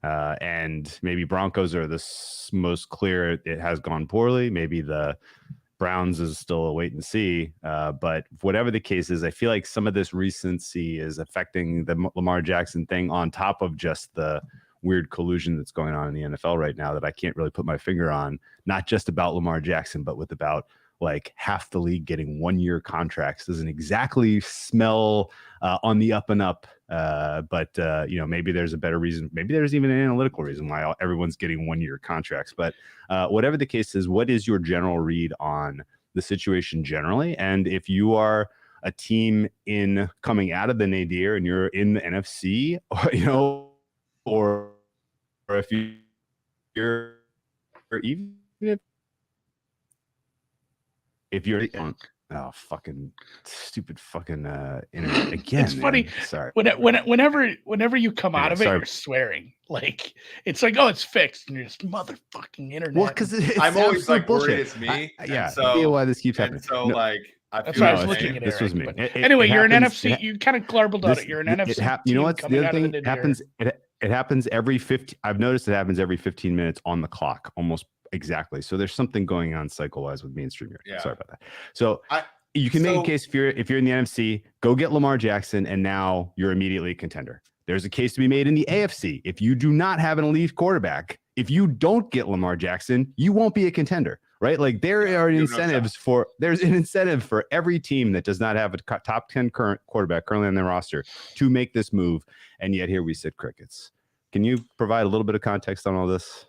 And maybe Broncos are the most clear it has gone poorly. Maybe the Browns is still a wait and see. But whatever the case is, I feel like some of this recency is affecting the Lamar Jackson thing, on top of just the weird collusion that's going on in the NFL right now that I can't really put my finger on, not just about Lamar Jackson, but with about like half the league getting 1-year contracts. Doesn't exactly smell on the up and up. But maybe there's a better reason. Maybe there's even an analytical reason why everyone's getting 1-year contracts. But whatever the case is, what is your general read on the situation generally? And if you are a team in coming out of the nadir and you're in the NFC, or if you're, or even if you're on, fucking stupid fucking internet again. It's funny. Man. Sorry. Whenever you come out of it, sorry. you're swearing. Like it's like, oh, it's fixed, and you're just motherfucking internet. Well, because I'm always like worried it's me. I feel why this keeps happening. So like, that's why I was looking at it. This was me. Anyway, you're an NFC. You kind of garbled on it. You're an NFC. You know what's the other thing? It happens every 15. I've noticed it happens every 15 minutes on the clock, almost exactly. So there's something going on cycle-wise with me and StreamYard. Yeah. Sorry about that. So you can make a case if you're in the NFC, go get Lamar Jackson, and now you're immediately a contender. There's a case to be made in the AFC. If you do not have an elite quarterback, if you don't get Lamar Jackson, you won't be a contender, right? Like there's an incentive for every team that does not have a top 10 current quarterback currently on their roster to make this move. And yet here we sit crickets. Can you provide a little bit of context on all this?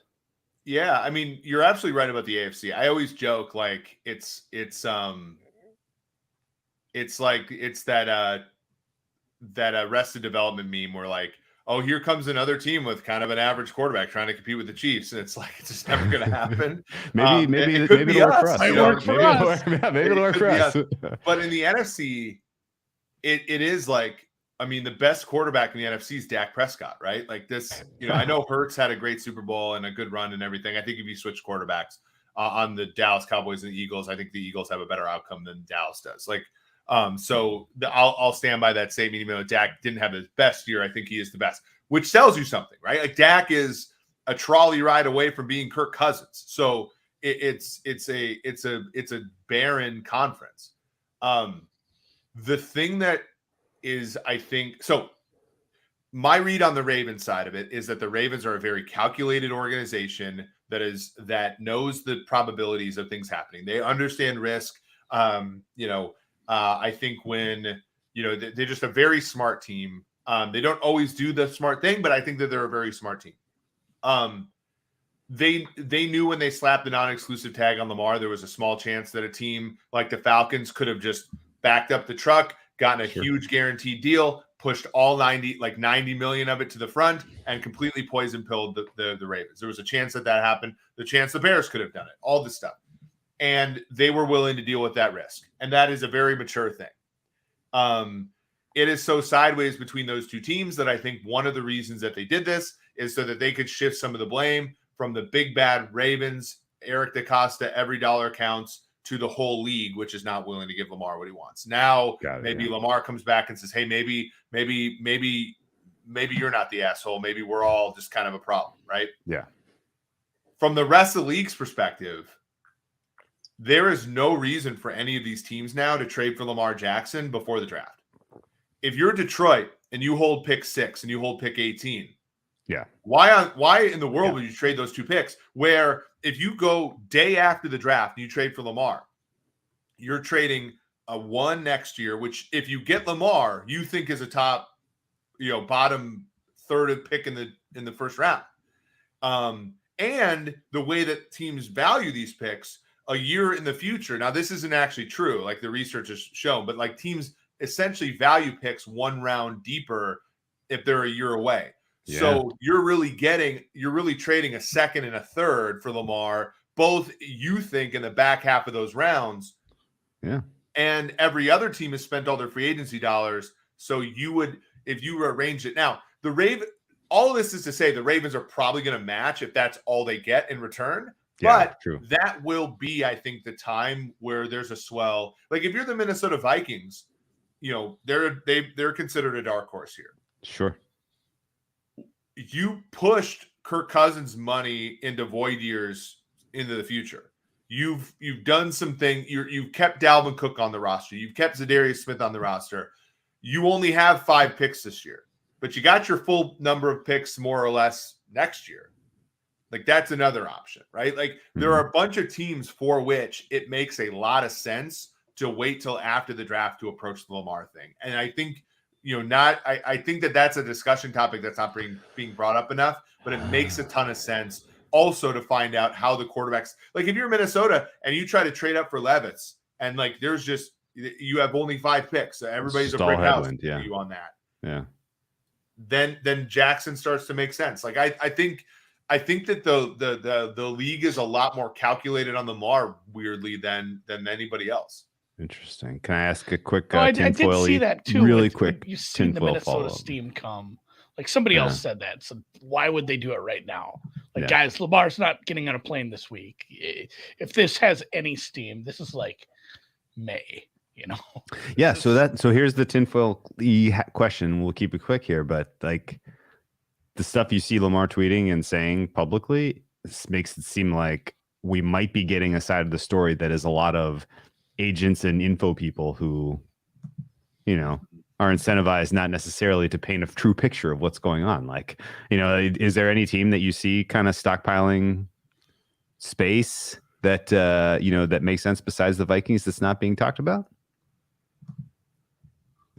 Yeah, I mean, you're absolutely right about the AFC. I always joke like it's that Arrested Development meme where like, oh, here comes another team with kind of an average quarterback trying to compete with the Chiefs, and it's like it's just never going to happen. maybe it'll work for us. Maybe it'll work for us. But in the NFC, it is like, I mean, the best quarterback in the NFC is Dak Prescott, right? Like this, I know Hurts had a great Super Bowl and a good run and everything. I think if you switch quarterbacks on the Dallas Cowboys and the Eagles, I think the Eagles have a better outcome than Dallas does. Like, I'll stand by that statement. Even though Dak didn't have his best year, I think he is the best. which tells you something, right? Like Dak is a trolley ride away from being Kirk Cousins. So it's a barren conference. The thing that is, I think, so my read on the Ravens side of it is that the Ravens are a very calculated organization that knows the probabilities of things happening. They understand risk. I think when, they're just a very smart team. They don't always do the smart thing, but I think that they're a very smart team. They knew when they slapped the non-exclusive tag on Lamar, there was a small chance that a team like the Falcons could have just backed up the truck, gotten a huge guaranteed deal, pushed all 90 million of it to the front, and completely poison pilled the Ravens. There was a chance that happened. The chance the Bears could have done it, all this stuff. And they were willing to deal with that risk. And that is a very mature thing. It is so sideways between those two teams that I think one of the reasons that they did this is so that they could shift some of the blame from the big bad Ravens, Eric DaCosta, every dollar counts, to the whole league, which is not willing to give Lamar what he wants. Now, Lamar comes back and says, hey, maybe you're not the asshole. Maybe we're all just kind of a problem, right? Yeah. From the rest of the league's perspective, there is no reason for any of these teams now to trade for Lamar Jackson before the draft. If you're Detroit and you hold pick 6 and you hold pick 18, why in the world would you trade those 2 picks? Where if you go day after the draft and you trade for Lamar, you're trading a 1 next year, which if you get Lamar, you think is a top, bottom third pick in the first round. And the way that teams value these picks a year in the future. Now, this isn't actually true, like the research has shown, but like teams essentially value picks 1 round deeper if they're a year away. Yeah. So you're really trading a 2nd and a 3rd for Lamar, both you think in the back half of those rounds. Yeah. And every other team has spent all their free agency dollars. So you would, if you arrange it now, all of this is to say the Ravens are probably going to match if that's all they get in return. Yeah, but true. That will be, I think, the time where there's a swell. Like if you're the Minnesota Vikings, they're considered a dark horse here. Sure. You pushed Kirk Cousins' money into void years into the future. You've done something. You've kept Dalvin Cook on the roster. You've kept Zadarius Smith on the roster. You only have 5 picks this year, but you got your full number of picks more or less next year. Like that's another option, right? Like there are a bunch of teams for which it makes a lot of sense to wait till after the draft to approach the Lamar thing. And I think, I think that's a discussion topic that's not being brought up enough, but it makes a ton of sense also to find out how the quarterbacks, like if you're Minnesota and you try to trade up for Levis and like you have only 5 picks, so everybody's a brick house for you on that. Yeah. Then Jackson starts to make sense. Like I think that the league is a lot more calculated on Lamar weirdly than anybody else. Interesting. Can I ask a quick I did see that too. Really quick. You've seen the Minnesota steam come. Like somebody else said that. So why would they do it right now? Like guys, Lamar's not getting on a plane this week. If this has any steam, this is like May. Yeah. So here's the tinfoil question. We'll keep it quick here, but like the stuff you see Lamar tweeting and saying publicly makes it seem like we might be getting a side of the story that is a lot of agents and info people who, are incentivized not necessarily to paint a true picture of what's going on. Like, is there any team that you see kind of stockpiling space that, that makes sense besides the Vikings that's not being talked about?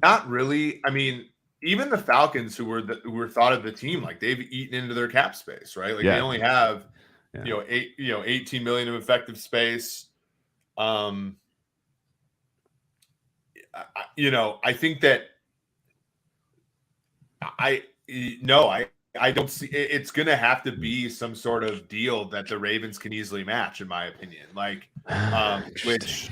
Not really. I mean, even the Falcons, who were thought of the team, like they've eaten into their cap space, right? Like they only have, 18 million of effective space. I think that I don't see it's going to have to be some sort of deal that the Ravens can easily match, in my opinion. Like, which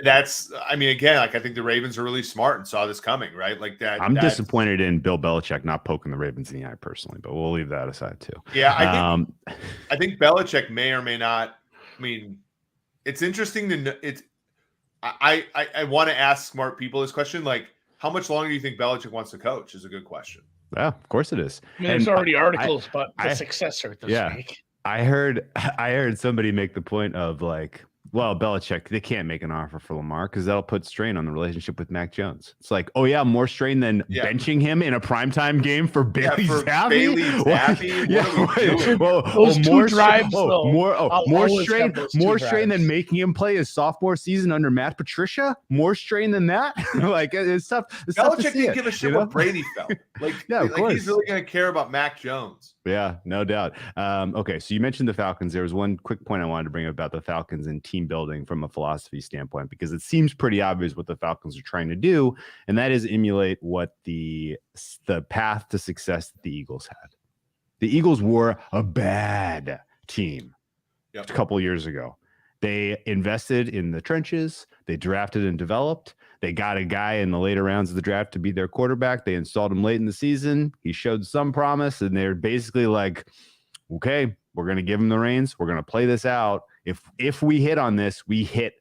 that's, I mean, again, like I think the Ravens are really smart and saw this coming, right? Like that. I'm disappointed in Bill Belichick not poking the Ravens in the eye personally, but we'll leave that aside too. Yeah, I think Belichick may or may not. I mean, it's interesting to know. I want to ask smart people this question. Like, how much longer do you think Belichick wants to coach is a good question. Yeah, of course it is. I mean, there's already articles about the successor this week. I heard somebody make the point of like, well, Belichick, they can't make an offer for Lamar because that'll put strain on the relationship with Mac Jones. It's like, oh yeah, more strain than benching him in a primetime game for Bailey Zappi. More strain than making him play his sophomore season under Matt Patricia. More strain than that. Like it's tough. Belichick didn't give a shit what Brady felt. Of course. He's really going to care about Mac Jones. Yeah, no doubt. Okay, so you mentioned the Falcons. There was one quick point I wanted to bring up about the Falcons and team building from a philosophy standpoint, because it seems pretty obvious what the Falcons are trying to do, and that is emulate what the path to success that the Eagles had. The Eagles were a bad team a couple years ago. They invested in the trenches. They drafted and developed. They got a guy in the later rounds of the draft to be their quarterback. They installed him late in the season. He showed some promise, and they're basically like, okay, we're going to give him the reins. We're going to play this out. If we hit on this, we hit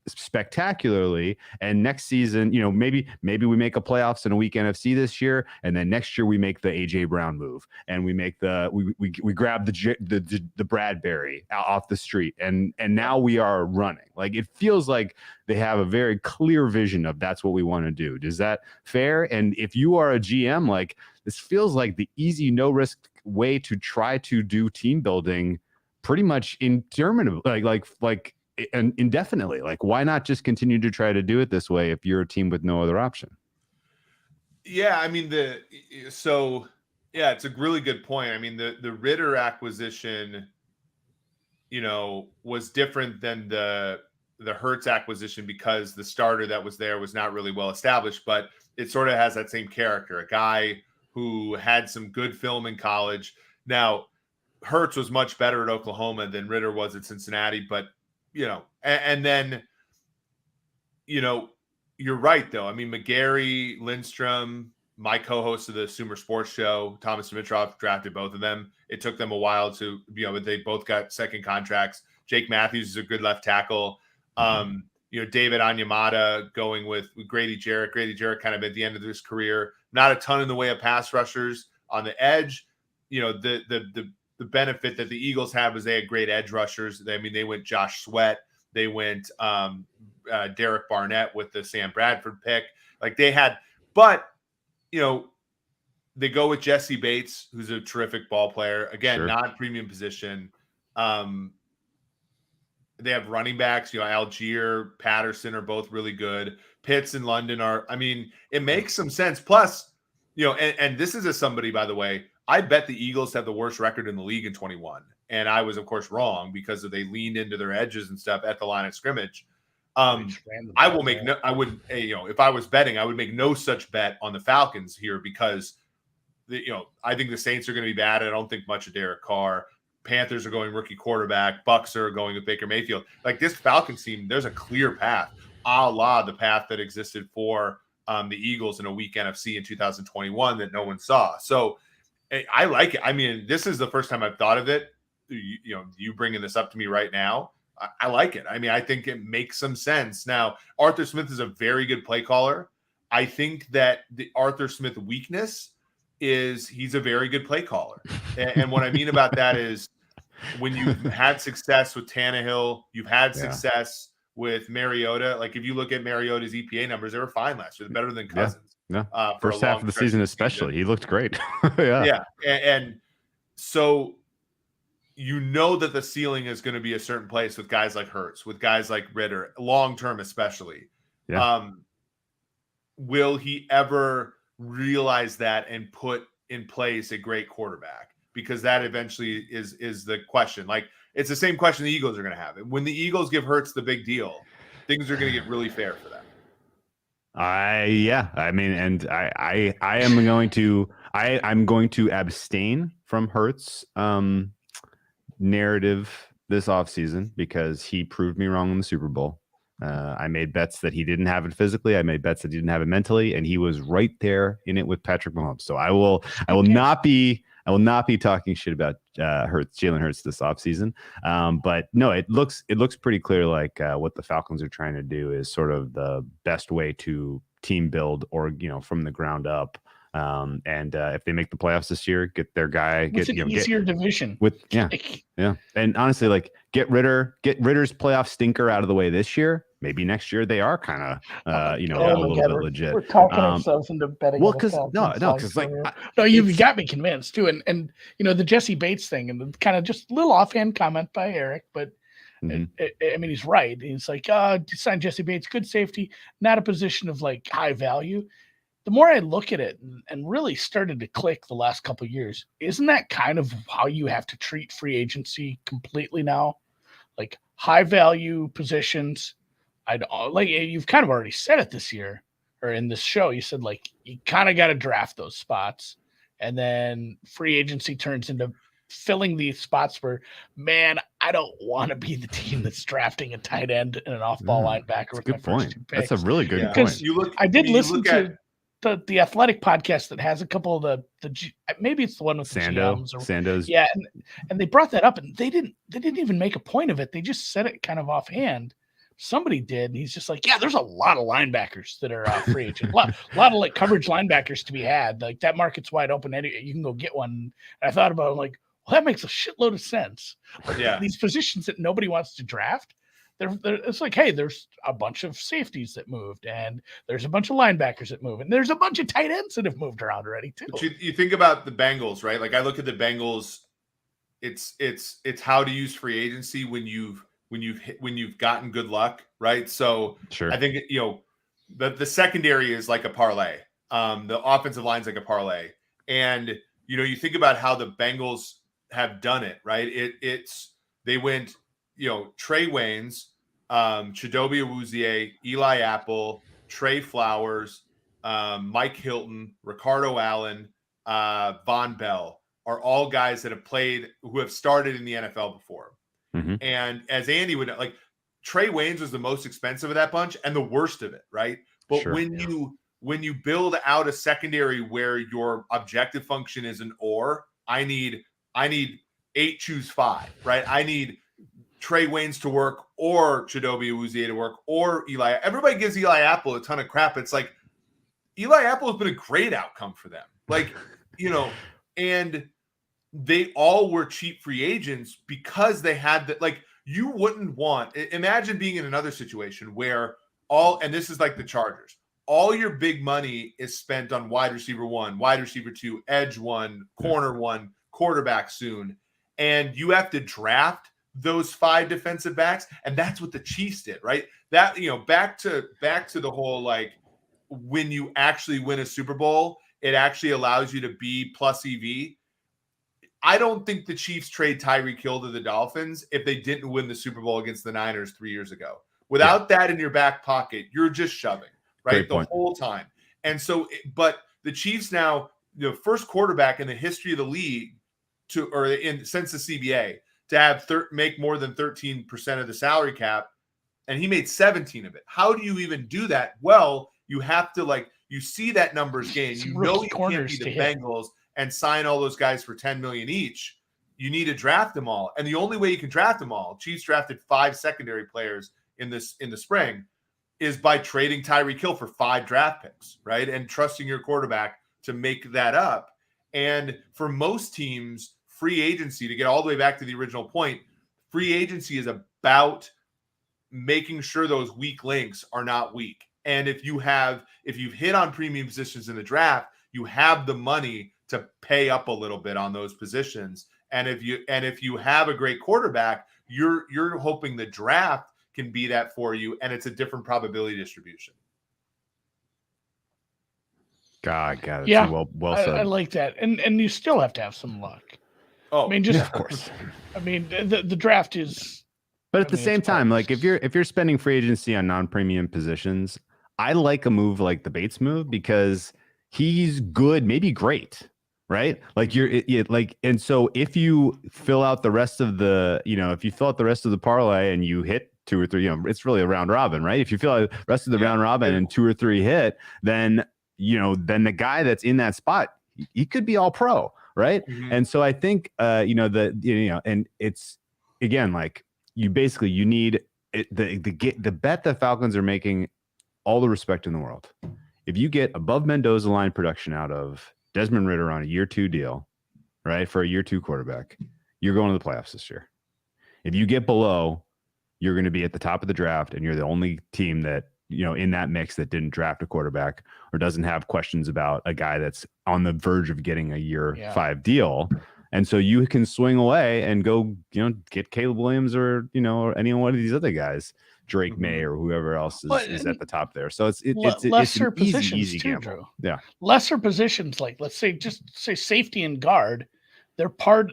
spectacularly, and next season, maybe we make a playoffs in a weak NFC this year, and then next year we make the AJ Brown move, and we make we grab the Bradbury off the street, and now we are running. Like, it feels like they have a very clear vision of that's what we want to do. Is that fair? And if you are a GM, like, this feels like the easy, no risk way to try to do team building, pretty much interminably, like and indefinitely. Like, why not just continue to try to do it this way if you're a team with no other option? Yeah, I mean, it's a really good point. I mean, the Ritter acquisition, was different than the Hurts acquisition because the starter that was there was not really well established, but it sort of has that same character, a guy who had some good film in college. Now, Hurts was much better at Oklahoma than Ritter was at Cincinnati, but and then, you're right, though. I mean, McGarry, Lindstrom, my co-host of the Sumer Sports Show, Thomas Dimitrov, drafted both of them. It took them a while to, they both got second contracts. Jake Matthews is a good left tackle. David Onyemata going with Grady Jarrett. Grady Jarrett kind of at the end of his career. Not a ton in the way of pass rushers on the edge. The benefit that the Eagles have is they had great edge rushers. They went Josh Sweat. They went Derek Barnett with the Sam Bradford pick. Like, they had, but, they go with Jesse Bates, who's a terrific ball player. Again, non-premium position. They have running backs, Algier, Patterson are both really good. Pitts and London it makes some sense. Plus, and this is somebody, by the way, I bet the Eagles have the worst record in the league in 21. And I was, of course, wrong because they leaned into their edges and stuff at the line of scrimmage. If I was betting, I would make no such bet on the Falcons here because, I think the Saints are going to be bad. I don't think much of Derek Carr. Panthers are going rookie quarterback. Bucks are going with Baker Mayfield. Like, this Falcons team, there's a clear path, a la the path that existed for the Eagles in a weak NFC in 2021 that no one saw. So, I like it. I mean, this is the first time I've thought of it. You bringing this up to me right now, I like it. I mean, I think it makes some sense. Now, Arthur Smith is a very good play caller. I think that the Arthur Smith weakness is he's a very good play caller. And what I mean about that is when you've had success with Tannehill, you've had success with Mariota. Like, if you look at Mariota's EPA numbers, they were fine last year. They're better than Cousins. Yeah. First half of the season, especially, he looked great. Yeah. And so that the ceiling is going to be a certain place with guys like Hurts, with guys like Ritter, long term especially. Yeah. Will he ever realize that and put in place a great quarterback? Because that eventually is the question. Like, it's the same question the Eagles are going to have. When the Eagles give Hurts the big deal, things are going to get really fair for them. I'm going to abstain from Hurts narrative this offseason because he proved me wrong in the Super Bowl. I made bets that he didn't have it physically. I made bets that he didn't have it mentally, and he was right there in it with Patrick Mahomes. So I will not be talking shit about Jalen Hurts this offseason. But no, it looks pretty clear like what the Falcons are trying to do is sort of the best way to team build or from the ground up. And if they make the playoffs this year, get their guy. It's an easier division with yeah. And honestly, like get Ritter's playoff stinker out of the way this year. Maybe next year they are kind of a little bit legit. We're talking ourselves into betting. Well, because no, you've got me convinced too. And the Jesse Bates thing, and kind of just a little offhand comment by Eric, but I mean he's right. He's like, sign Jesse Bates, good safety, not a position of like high value. The more I look at it and really started to click the last couple of years, isn't that kind of how you have to treat free agency completely now? Like high value positions. You've kind of already said it this year or in this show. You said like you kind of got to draft those spots, and then free agency turns into filling these spots where, man, I don't want to be the team that's drafting a tight end and an off-ball linebacker with my first two picks. That's a really good point. Because I did listen to the Athletic podcast that has a couple of the maybe it's the one with the GMs or Sandoz. Yeah, and they brought that up, and they didn't even make a point of it. They just said it kind of offhand. Somebody did, and he's just like, yeah, there's a lot of linebackers that are free agent. A lot of like coverage linebackers to be had. Like that market's wide open. You can go get one. And I thought about it, I'm like, well, that makes a shitload of sense. Like, these positions that nobody wants to draft. It's like, hey, there's a bunch of safeties that moved, and there's a bunch of linebackers that move, and there's a bunch of tight ends that have moved around already too. But you think about the Bengals, right? Like I look at the Bengals, it's how to use free agency when you've gotten good luck, right? So sure. I think the secondary is like a parlay. The offensive line's like a parlay, and you think about how the Bengals have done it, right? They went. Trey Waynes, Chidobe Awuzie, Eli Apple, Trey Flowers, Mike Hilton, Ricardo Allen, Von Bell are all guys that who have started in the NFL before. Mm-hmm. And as Andy would like, Trey Waynes was the most expensive of that bunch and the worst of it, right? But when you build out a secondary where your objective function is an or, I need 8, choose 5, right? I need Trey Waynes to work or Chidobe Awuzie to work or Eli. Everybody gives Eli Apple a ton of crap. It's like Eli Apple has been a great outcome for them. Like, and they all were cheap free agents because they had that. Like you wouldn't imagine being in another situation where and this is like the Chargers, all your big money is spent on wide receiver 1, wide receiver 2, edge 1, corner 1, quarterback soon. And you have to draft those 5 defensive backs, and that's what the Chiefs did, right? That back to the whole like when you actually win a Super Bowl, it actually allows you to be plus EV. I don't think the Chiefs trade Tyreek Hill to the Dolphins if they didn't win the Super Bowl against the Niners 3 years ago. Without that in your back pocket, you're just shoving, right? The whole time. And so, but the Chiefs now, the first quarterback in the history of the league since the CBA to have make more than 13% of the salary cap, and he made 17 of it. How do you even do that? Well, you have to you see that numbers game. You can't be the Bengals and sign all those guys for $10 million each. You need to draft them all, and the only way you can draft them all, Chiefs drafted 5 secondary players in the spring, is by trading Tyreek Hill for 5 draft picks, right? And trusting your quarterback to make that up. And for most teams, free agency, to get all the way back to the original point, free agency is about making sure those weak links are not weak. And if you've hit on premium positions in the draft, you have the money to pay up a little bit on those positions. And if you have a great quarterback, you're hoping the draft can be that for you, and it's a different probability distribution. God, yeah, well said. I like that, and you still have to have some luck. Oh, I mean, of course. I mean, the draft is. But at the same time, like if you're spending free agency on non-premium positions, I like a move like the Bates move because he's good, maybe great, right? Like and so if you fill out the rest of the parlay and you hit 2 or 3, it's really a round robin, right? If you fill out the rest of the round robin and 2 or 3 hit, then the guy that's in that spot, he could be all pro. Right. Mm-hmm. And so I think, and it's again, like you need the bet that Falcons are making all the respect in the world if you get above Mendoza line production out of Desmond Ridder on a year 2 deal, right, for a year 2 quarterback, you're going to the playoffs this year. If you get below, you're going to be at the top of the draft, and you're the only team that, in that mix that didn't draft a quarterback or doesn't have questions about a guy that's on the verge of getting a year 5 deal. And so you can swing away and go, get Caleb Williams or any one of these other guys, Drake May or whoever else is at the top there. So it's lesser an positions easy too, gamble. Drew. Yeah, lesser positions, like let's say safety and guard. They're part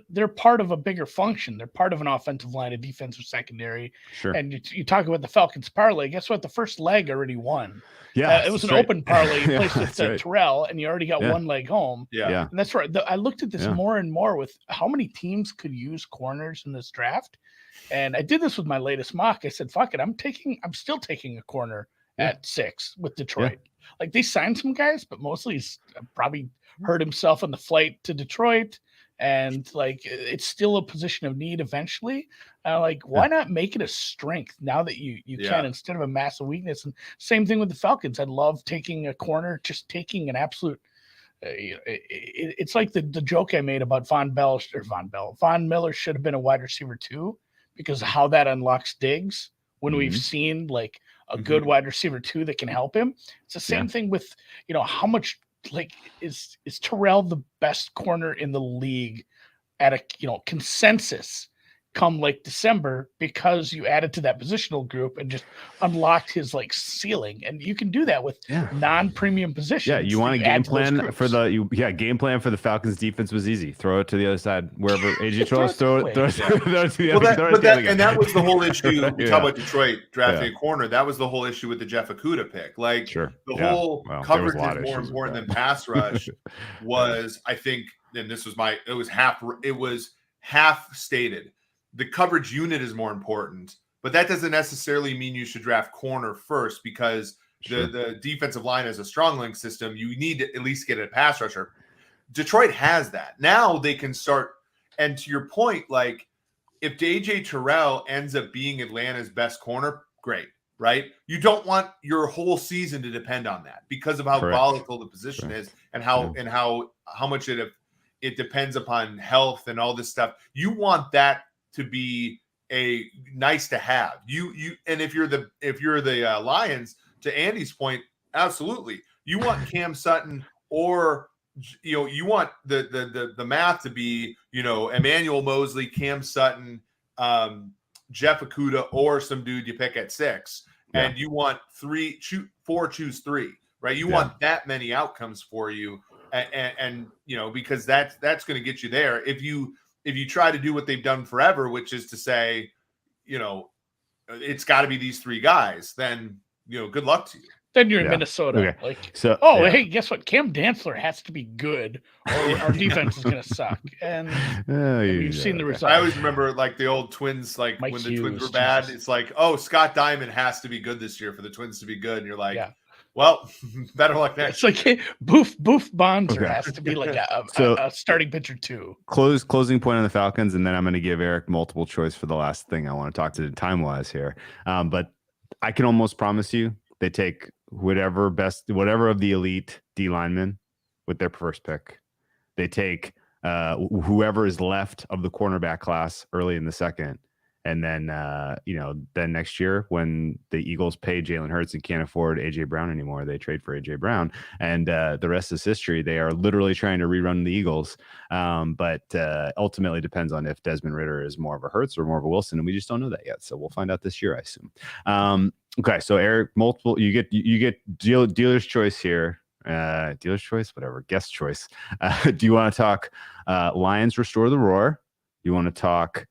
of a bigger function. They're part of an offensive line, a defensive secondary. Sure. And you talk about the Falcons parlay. Guess what? The first leg already won. Yeah, it was an open parlay. You placed with right. Terrell, and you already got one leg home. Yeah. And that's right. I looked at this more and more with how many teams could use corners in this draft. And I did this with my latest mock. I said, fuck it. I'm still taking a corner at 6 with Detroit. Like, they signed some guys, but mostly he's probably hurt himself on the flight to Detroit. And like, it's still a position of need eventually. Why not make it a strength now that you can, instead of a massive weakness? And same thing with the Falcons. I'd love taking a corner, just taking an absolute. It's like the joke I made about Von Miller should have been a wide receiver too, because of how that unlocks Diggs when we've seen like a good wide receiver too that can help him. It's the same thing with how much. Like, is Terrell the best corner in the league at a consensus come like December, because you added to that positional group and just unlocked his like ceiling? And you can do that with non-premium positions. Yeah, you want a game plan for game plan for the Falcons defense was easy. Throw it to the other side wherever AJ throws. Throw it to the other side. And that was the whole issue. You talk about Detroit drafting a corner. That was the whole issue with the Jeff Okudah pick. Like, the whole coverage is more important than pass rush was, I think, and this was it was half stated. The coverage unit is more important, but that doesn't necessarily mean you should draft corner first, because the defensive line is a strong link system. You need to at least get a pass rusher. Detroit has that. Now they can start. And to your point, like, if AJ Terrell ends up being Atlanta's best corner, great, right? You don't want your whole season to depend on that, because of how volatile the position is, and how much it depends upon health and all this stuff. You want that to be a nice to have. And if you're the Lions, to Andy's point, absolutely. You want Cam Sutton, or you want the math to be, Emmanuel Mosley, Cam Sutton, Jeff Okudah, or some dude you pick at 6, and you want 4, choose 3, right? You want that many outcomes for you, and because that's going to get you there. If you try to do what they've done forever, which is to say, it's got to be these 3 guys, then, good luck to you. Then you're in Minnesota. Okay. Hey, guess what? Cam Dantzler has to be good, or our defense is going to suck. And we've seen the results. I always remember, like, the old Twins, like, when the Twins were bad, it's like, Scott Diamond has to be good this year for the Twins to be good. And you're like, well, better luck next. It's like, hey, Boof Bonser has to be like a starting pitcher too. Closing point on the Falcons, and then I'm going to give Eric multiple choice for the last thing I want to talk to time-wise here. But I can almost promise you they take whatever of the elite D linemen with their first pick. They take whoever is left of the cornerback class early in the second. And then, then next year when the Eagles pay Jalen Hurts and can't afford A.J. Brown anymore, they trade for A.J. Brown. And the rest is history. They are literally trying to rerun the Eagles. But ultimately depends on if Desmond Ridder is more of a Hurts or more of a Wilson. And we just don't know that yet. So we'll find out this year, I assume. Okay. So Eric, you get dealer's choice here. Dealer's choice, whatever, guest choice. Do you want to talk Lions restore the roar? You want to talk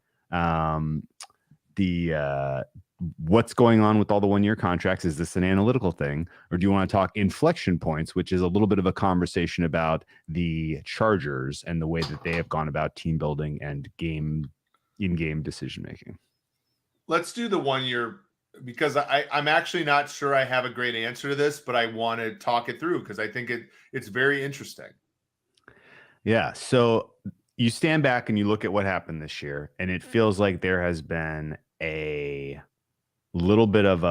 what's going on with all the 1-year contracts? Is this an analytical thing, or do you want to talk inflection points, which is a little bit of a conversation about the Chargers and the way that they have gone about team building and in-game decision making? Let's do the 1 year, because I'm actually not sure I have a great answer to this, but I want to talk it through because I think it's very interesting. Yeah. So you stand back and you look at what happened this year, and it feels like there has been a little bit of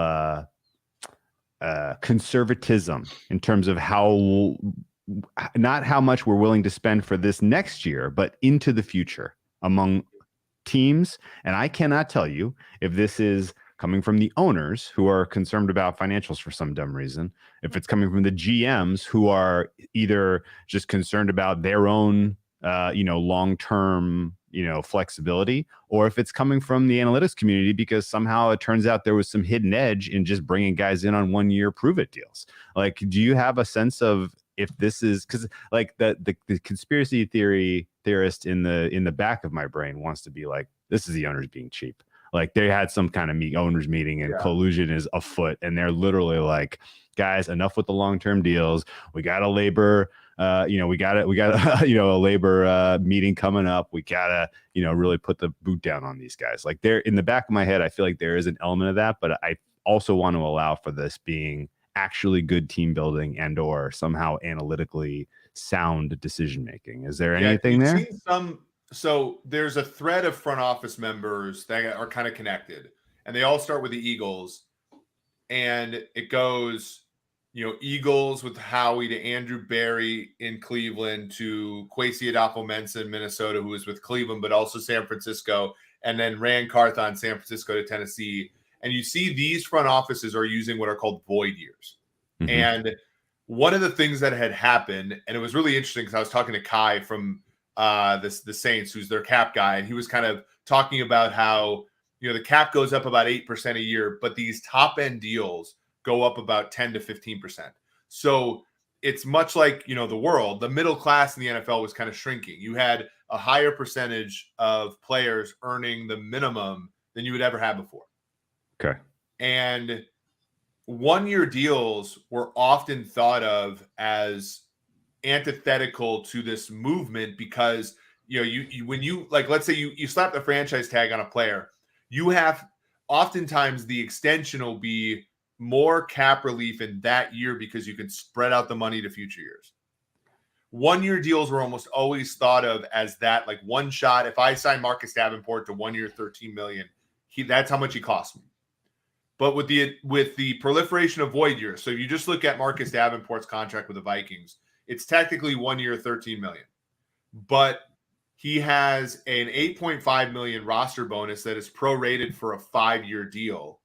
conservatism in terms of not how much we're willing to spend for this next year, but into the future among teams. And I cannot tell you if this is coming from the owners who are concerned about financials for some dumb reason, if it's coming from the GMs who are either just concerned about their own, long-term, flexibility, or if it's coming from the analytics community because somehow it turns out there was some hidden edge in just bringing guys in on 1-year prove-it deals. Like, do you have a sense of if this is, because like the conspiracy theorist in the back of my brain wants to be like, this is the owners being cheap. Like they had some kind of owners meeting and collusion is afoot, and they're literally like, guys, enough with the long-term deals. We got a labor, a labor meeting coming up. We gotta, really put the boot down on these guys. Like they're in the back of my head, I feel like there is an element of that, but I also want to allow for this being actually good team building and or somehow analytically sound decision making. Is there anything there? So there's a thread of front office members that are kind of connected, and they all start with the Eagles, and it goes, Eagles with Howie to Andrew Berry in Cleveland to Kwesi Adolfo-Mensah in Minnesota, who was with Cleveland, but also San Francisco, and then Rand Carthon, San Francisco to Tennessee. And you see these front offices are using what are called void years. Mm-hmm. And one of the things that had happened, and it was really interesting because I was talking to Kai from the Saints, who's their cap guy, and he was kind of talking about how, the cap goes up about 8% a year, but these top end deals go up about 10 to 15%. So it's much like, the middle class in the NFL was kind of shrinking. You had a higher percentage of players earning the minimum than you would ever have before. Okay. And 1-year deals were often thought of as antithetical to this movement because, when you like, let's say you slap the franchise tag on a player, you have oftentimes the extension will be more cap relief in that year because you can spread out the money to future years. 1-year deals were almost always thought of as that, like one shot. If I sign Marcus Davenport to 1 year, $13 million, that's how much he cost me. But with the proliferation of void years, so if you just look at Marcus Davenport's contract with the Vikings, it's technically 1 year, $13 million. But he has an $8.5 million roster bonus that is prorated for a 5-year deal,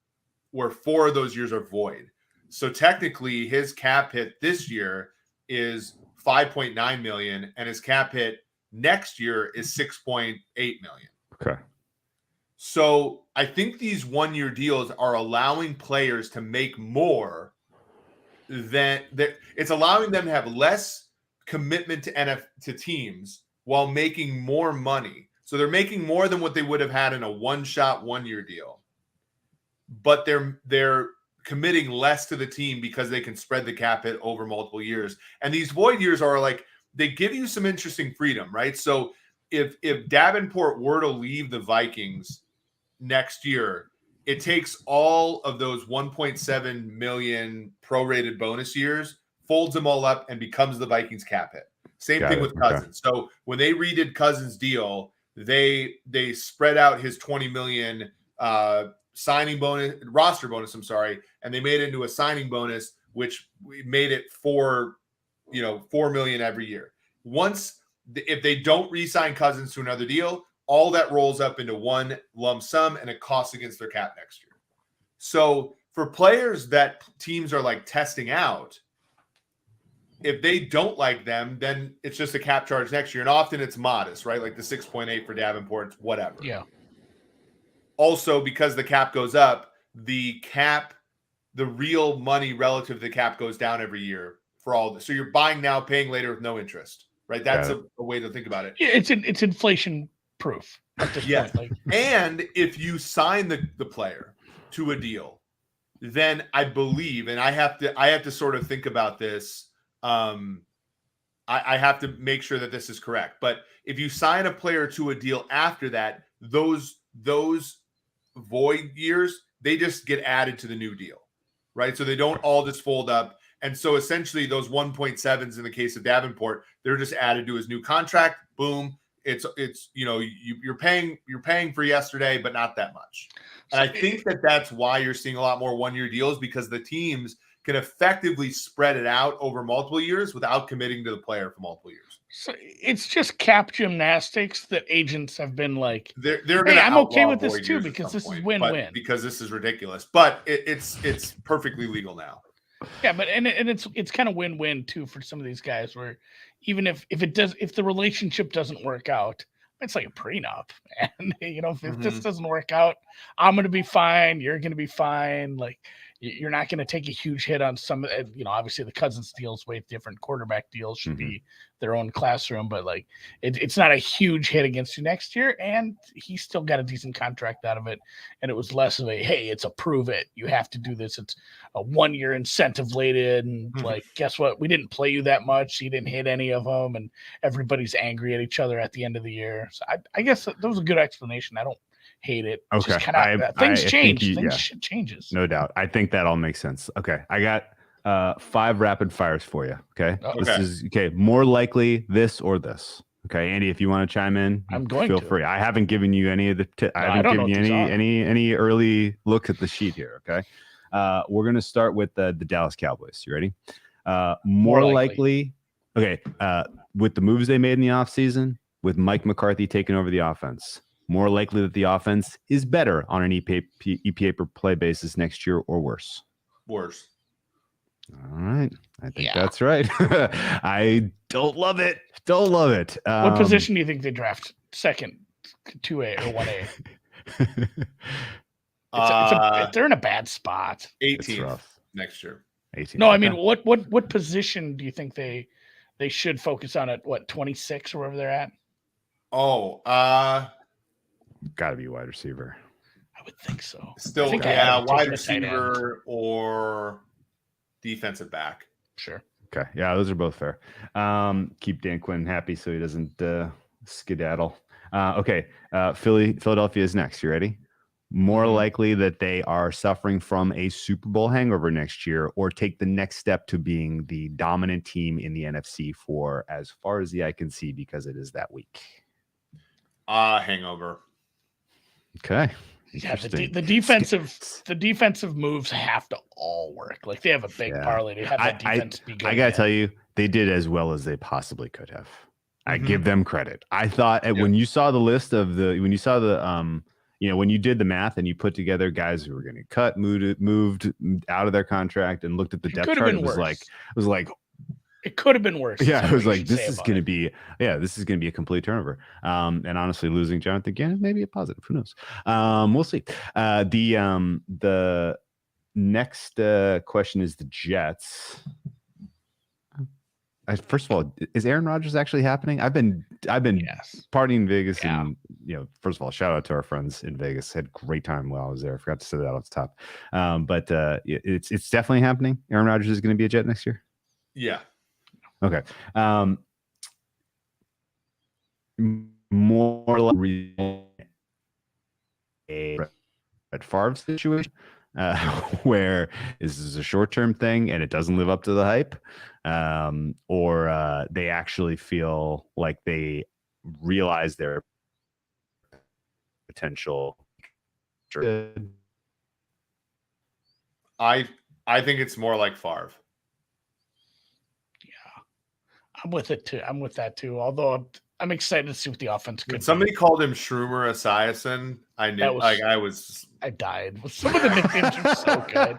where 4 of those years are void. So technically, his cap hit this year is $5.9 million, and his cap hit next year is $6.8 million. Okay. So I think these 1-year deals are allowing players to make more than it's allowing them to have less commitment to teams while making more money. So they're making more than what they would have had in a one-shot 1-year deal, but they're committing less to the team because they can spread the cap hit over multiple years. And these void years are like, they give you some interesting freedom, right? So if Davenport were to leave the Vikings next year, it takes all of those 1.7 million prorated bonus years, folds them all up, and becomes the Vikings cap hit. Same thing with Cousins. Okay. So when they redid Cousins' deal, they spread out his 20 million signing bonus, roster bonus, and they made it into a signing bonus, which made it $4 million every year. If they don't re-sign Cousins to another deal, all that rolls up into one lump sum, and it costs against their cap next year. So for players that teams are like testing out, if they don't like them, then it's just a cap charge next year. And often it's modest, right? Like the 6.8 for Davenport, whatever. Yeah. Also, because the cap goes up, the real money relative to the cap goes down every year for all this. So you're buying now, paying later with no interest, right? That's a way to think about it. Yeah, it's inflation proof at this point. Like. And if you sign the player to a deal, then I believe, and I have to sort of think about this. I have to make sure that this is correct. But if you sign a player to a deal after that, those void years, they just get added to the new deal, right? So they don't all just fold up. And so essentially those 1.7s in the case of Davenport, they're just added to his new contract. Boom. It's you're paying for yesterday, but not that much. And I think that's why you're seeing a lot more 1-year deals, because the teams can effectively spread it out over multiple years without committing to the player for multiple years. So it's just cap gymnastics that agents have been like, They're hey, going to I'm okay with this void too years at because some this is point, win-win. but because this is ridiculous, but it's perfectly legal now. Yeah, but and it's kind of win-win too for some of these guys where even if the relationship doesn't work out, it's like a prenup. And if this doesn't work out, I'm gonna be fine, you're gonna be fine. Like you're not gonna take a huge hit on some obviously the Cousins deal's way different. Quarterback deals should be their own classroom, but like it's not a huge hit against you next year, and he still got a decent contract out of it. And it was less of a hey, it's a prove it, you have to do this. It's a 1 year incentive lated, and like guess what? We didn't play you that much, so you didn't hit any of them, and everybody's angry at each other at the end of the year. So I guess that was a good explanation. I don't hate it. It's Okay. just kind of things change. Shit changes. No doubt. I think that all makes sense. Okay. I got 5 rapid fires for you. Okay. This is more likely this or this. Okay, Andy, if you want to chime in, feel free. I haven't given you any of the I haven't given you any early look at the sheet here. Okay. We're gonna start with the Dallas Cowboys. You ready? More likely. Okay. With the moves they made in the offseason, with Mike McCarthy taking over the offense, more likely that the offense is better on an EPA per play basis next year or worse? Worse. All right. I think that's right. I don't love it. Don't love it. What position do you think they draft? Second, 2A or 1A? They're in a bad spot. 18th next year. 18th. No, I mean, what position do you think they should focus on at 26 or wherever they're at? Oh, got to be wide receiver. I would think so. Still, wide receiver or defensive back. Sure. Okay. Yeah, those are both fair. Keep Dan Quinn happy so he doesn't skedaddle. Okay. Philadelphia is next. You ready? More likely that they are suffering from a Super Bowl hangover next year or take the next step to being the dominant team in the NFC for as far as the eye can see because it is that week. Hangover. Okay. Yeah, the defensive moves have to all work. Like they have a big parlay to have that defense be good. I gotta tell you, they did as well as they possibly could have. I give them credit. I thought when you saw the list of when you did the math and you put together guys who were going to cut, moved out of their contract and looked at the depth chart, it was like it could have been worse. Yeah, it was like this is going to be a complete turnover. And honestly, losing Jonathan Gannon may be a positive. Who knows? We'll see. The next question is the Jets. First of all, is Aaron Rodgers actually happening? I've been partying in Vegas, and first of all, shout out to our friends in Vegas. Had a great time while I was there. I forgot to say that off the top. But it's definitely happening. Aaron Rodgers is going to be a Jet next year. Yeah. Okay. More like a Brett Favre situation. Where this is a short-term thing and it doesn't live up to the hype, or they actually feel like they realize their potential. I think it's more like Favre. Yeah, I'm with it too. I'm with that too. Although I'm excited to see what the offense could. When somebody called him Shroomer Esiason, I knew. I died. Some of the nicknames are so good.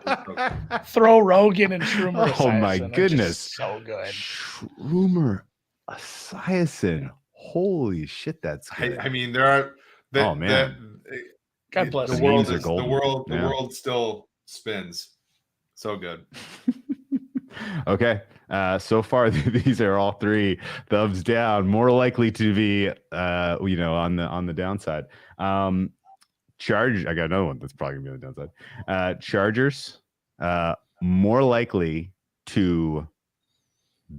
Throw Rogan and Shroomer. Oh my goodness, so good. Shroomer Esiason. Holy shit, that's good. I mean, there are. God bless. The world is the world. The world still spins. So good. Okay. So far, these are all 3 thumbs down. More likely to be, on the downside. I got another one that's probably gonna be on the downside. Chargers, more likely to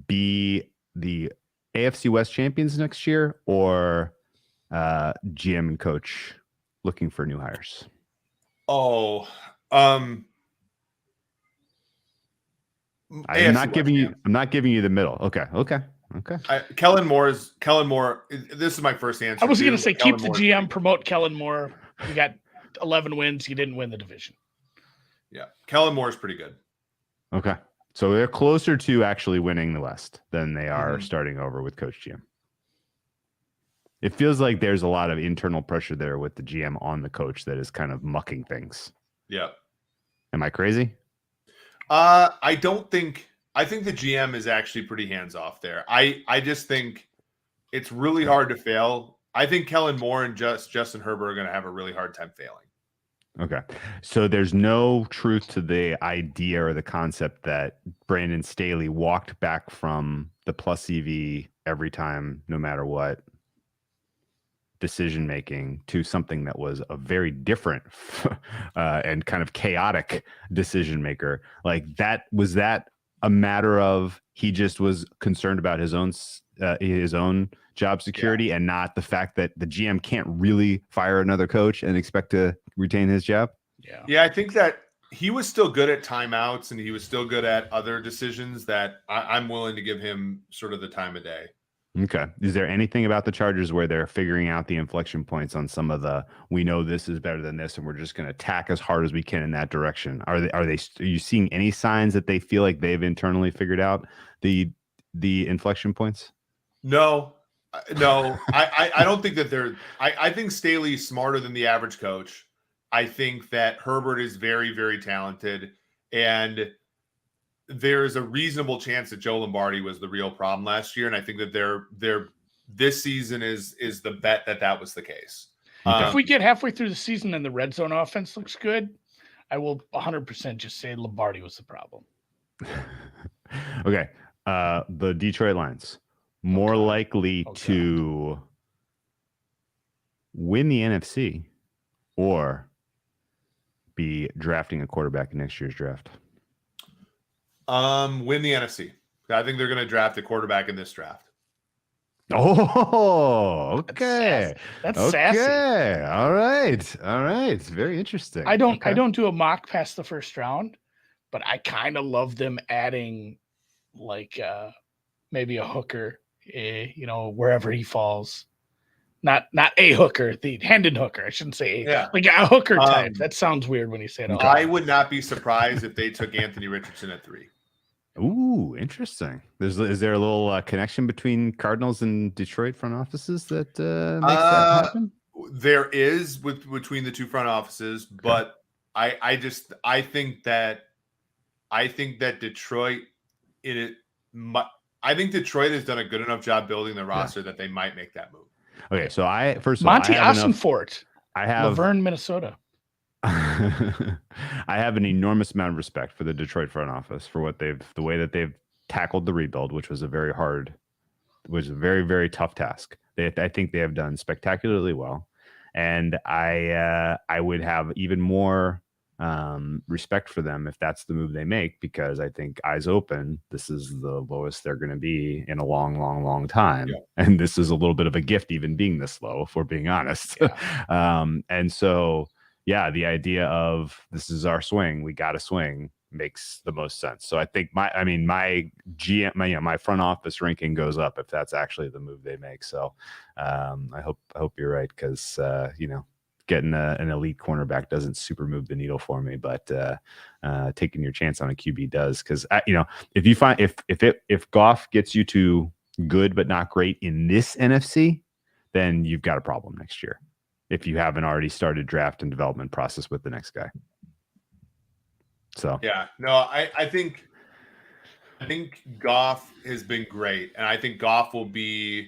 be the AFC West champions next year, or GM and coach looking for new hires. I'm not giving you the middle. Okay. Kellen Moore. This is my first answer. I was going to say keep the GM, promote Kellen Moore. You got 11 wins. You didn't win the division. Yeah, Kellen Moore is pretty good. Okay. So they're closer to actually winning the West than they are Mhm. starting over with Coach GM. It feels like there's a lot of internal pressure there with the GM on the coach that is kind of mucking things. Yeah. Am I crazy? I think the GM is actually pretty hands off there. I just think it's really hard to fail. I think Kellen Moore and Justin Herbert are going to have a really hard time failing. Okay. So there's no truth to the idea or the concept that Brandon Staley walked back from the plus EV every time, no matter what, decision making to something that was a very different and kind of chaotic decision maker. Like was that a matter of he just was concerned about his own job security and not the fact that the GM can't really fire another coach and expect to retain his job? Yeah, I think that he was still good at timeouts and he was still good at other decisions that I'm willing to give him sort of the time of day. Okay. Is there anything about the Chargers where they're figuring out the inflection points on some of the, we know this is better than this, and we're just going to attack as hard as we can in that direction? Are you seeing any signs that they feel like they've internally figured out the inflection points? No, I don't think that I think Staley's smarter than the average coach. I think that Herbert is very, very talented, and there's a reasonable chance that Joe Lombardi was the real problem last year, and I think that they're this season is the bet that was the case. If we get halfway through the season and the red zone offense looks good, I will 100% just say Lombardi was the problem. Okay. The Detroit Lions more likely to win the NFC or be drafting a quarterback in next year's draft? Win the NFC. I think they're going to draft a quarterback in this draft. Oh, okay. That's sassy. All right. It's very interesting. I don't do a mock past the first round, but I kind of love them adding like maybe a hooker, wherever he falls. Not a hooker, the Hendon hooker. I shouldn't say like a hooker type. That sounds weird when you say it. I would not be surprised if they took Anthony Richardson at 3. Ooh, interesting. Is there a little connection between Cardinals and Detroit front offices that makes that happen? There is between the two front offices, but I think that Detroit I think Detroit has done a good enough job building the roster that they might make that move. Okay, so Monty Ossenfort, I have Laverne, Minnesota. I have an enormous amount of respect for the Detroit front office for the way that they've tackled the rebuild, which was a very, very tough task. I think they have done spectacularly well, and I would have even more respect for them if that's the move they make, because I think eyes open, this is the lowest they're going to be in a long time, and this is a little bit of a gift even being this low, if we're being honest. And so. Yeah, the idea of this is our swing, we got to swing, makes the most sense. So I think my GM, my front office ranking goes up if that's actually the move they make. So I hope you're right, because getting an elite cornerback doesn't super move the needle for me, but taking your chance on a QB does. Because if you find if Goff gets you to good but not great in this NFC, then you've got a problem next year, if you haven't already started draft and development process with the next guy. So I think Goff has been great, and I think Goff will be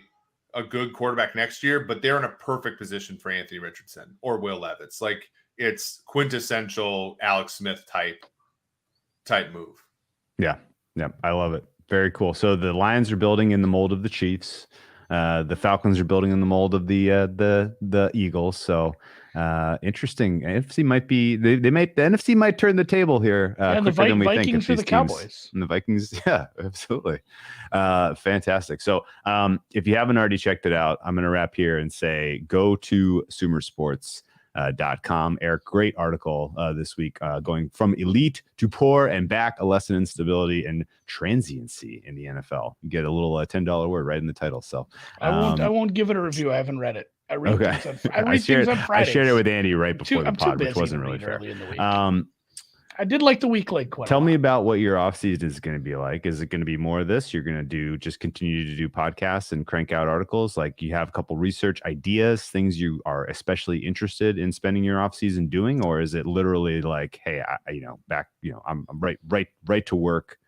a good quarterback next year, but they're in a perfect position for Anthony Richardson or Will Levis. Like, it's quintessential Alex Smith type move. Yeah, I love it. Very cool. So the Lions are building in the mold of the Chiefs. The Falcons are building in the mold of the Eagles. So interesting. NFC might be the NFC might turn the table here. And the Vikings are the Cowboys. And the Vikings, yeah, absolutely. Fantastic. So if you haven't already checked it out, I'm going to wrap here and say go to SumerSports.com. Eric, great article this week, going from elite to poor and back, a lesson in stability and transiency in the NFL. You get a little $10 word right in the title. So I won't give it a review. I haven't read it. I read things on Fridays. I shared it with Andy right before the pod, which wasn't really fair. I did like the week like quite. Tell me about what your off season is going to be like. Is it going to be more of this? You're going to just continue to do podcasts and crank out articles? Like you have a couple research ideas, things you are especially interested in spending your off season doing, or is it literally like, hey, I'm right to work,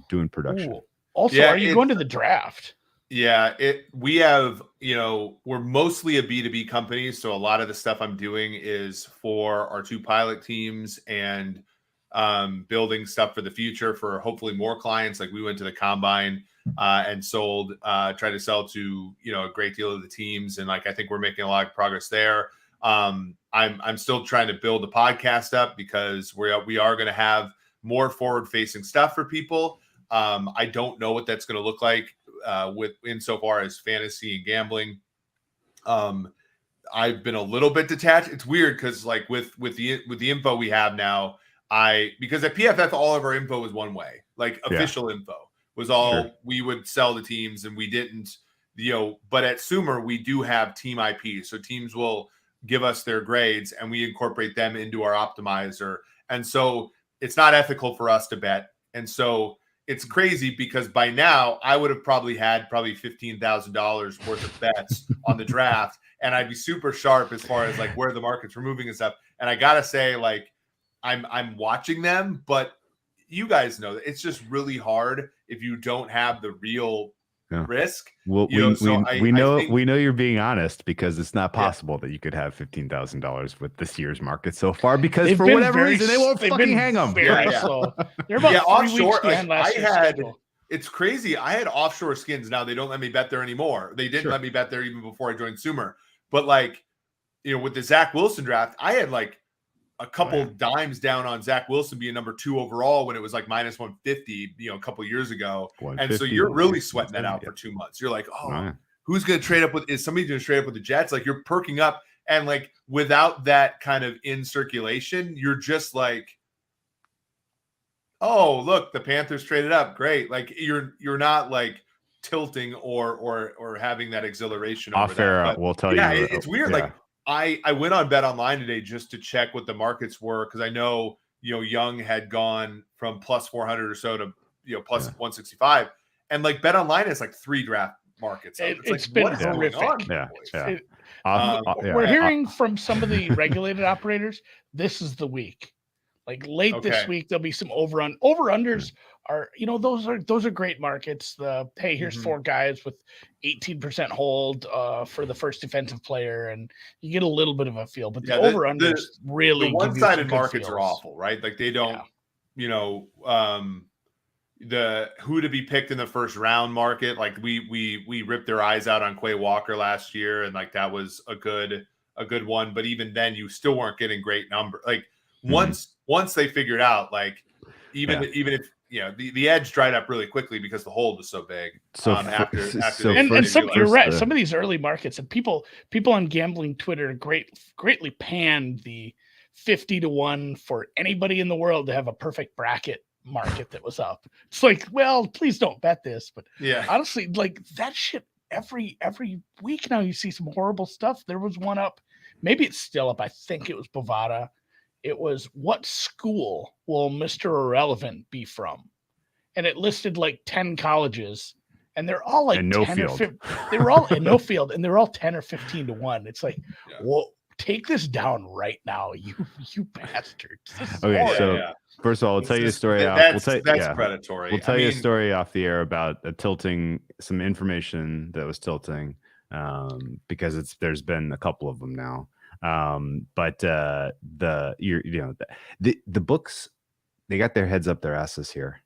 doing production. Ooh. Also, are you going to the draft? Yeah, we have, we're mostly a B2B company. So a lot of the stuff I'm doing is for our 2 pilot teams and building stuff for the future for hopefully more clients. Like we went to the combine and tried to sell to, a great deal of the teams. And like, I think we're making a lot of progress there. I'm still trying to build the podcast up because we are going to have more forward facing stuff for people. I don't know what that's going to look like insofar as fantasy and gambling. I've been a little bit detached. It's weird because like with the info we have now, because at PFF all of our info was one way, like official info was all we would sell the teams, and we didn't, but at Sumer we do have team IP, so teams will give us their grades and we incorporate them into our optimizer, and so it's not ethical for us to bet, and so it's crazy because by now I would have probably had $15,000 worth of bets on the draft, and I'd be super sharp as far as like where the markets were moving and stuff. And I gotta say, like, I'm watching them, but you guys know that it's just really hard if you don't have the real risk. Well, we know you're being honest, because it's not possible that you could have $15,000 with this year's market so far, because for whatever reason they won't fucking hang them. So they're about 3 offshore, weeks behind last year's schedule. It's crazy. I had offshore skins. Now they don't let me bet there anymore. They didn't let me bet there even before I joined Sumer. But like, with the Zach Wilson draft, I had like a couple dimes down on Zach Wilson being number 2 overall when it was like minus 150, a couple years ago. And so you're really sweating that out for 2 months. You're like, who's going to trade up is somebody going to trade up with the Jets? Like you're perking up, and like without that kind of in circulation, you're just like, oh, look, the Panthers traded up. Great. Like you're not like tilting or having that exhilaration. Off air, we'll tell you. It's weird. Yeah. Like I went on Bet Online today just to check what the markets were, because I know Young had gone from plus 400 or so to plus 165, and like Bet Online is like 3 draft markets. It's been horrific. We're hearing from some of the regulated operators, this is the week. Like late this week, there'll be some over-unders are, those are great markets. Here's 4 guys with 18% hold for the first defensive player, and you get a little bit of a feel. But the over-unders really, the one-sided markets are awful, right? Like they don't, the who to be picked in the first round market. Like we ripped their eyes out on Quay Walker last year, and like that was a good one. But even then, you still weren't getting great number. Like once they figured out, like even if the edge dried up really quickly because the hold was so big. You're right. Some of these early markets, and people on gambling Twitter greatly panned the 50-1 for anybody in the world to have a perfect bracket market that was up. It's like, well, please don't bet this, but honestly, like that shit every week now you see some horrible stuff. There was one up, maybe it's still up. I think it was Bovada. It was, what school will Mr. Irrelevant be from? And it listed like 10 colleges, and they're all like 10 or 15. They were all in no field, and they're all 10 or 15-1. It's like, whoa, take this down right now, you bastards. First of all, I'll tell you a story. That's predatory. We'll tell you a story off the air about tilting, some information that was tilting, because there's been a couple of them now. But the books, they got their heads up their asses here.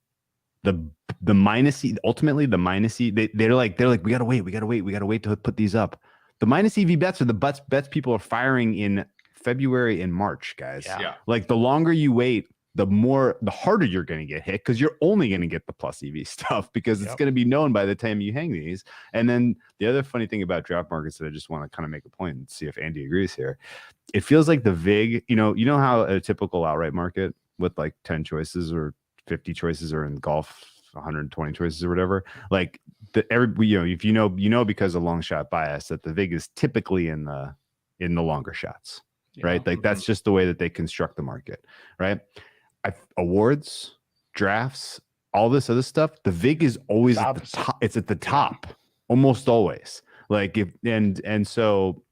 The minus ultimately the minus they're like we gotta wait to put these up. The minus EV bets are the bets people are firing in February and March, guys. Like the longer you wait, the harder you're going to get hit, because you're only going to get the plus EV stuff, because it's going to be known by the time you hang these. And then the other funny thing about draft markets that I just want to kind of make a point and see if Andy agrees here, it feels like the VIG, you know how a typical outright market with like 10 choices or 50 choices, or in golf 120 choices or whatever, like if because of long shot bias, that the VIG is typically in the longer shots. Right. Like that's just the way that they construct the market. Right. awards, drafts, all this other stuff, the VIG is always at the top. It's at the top almost always. Like if and so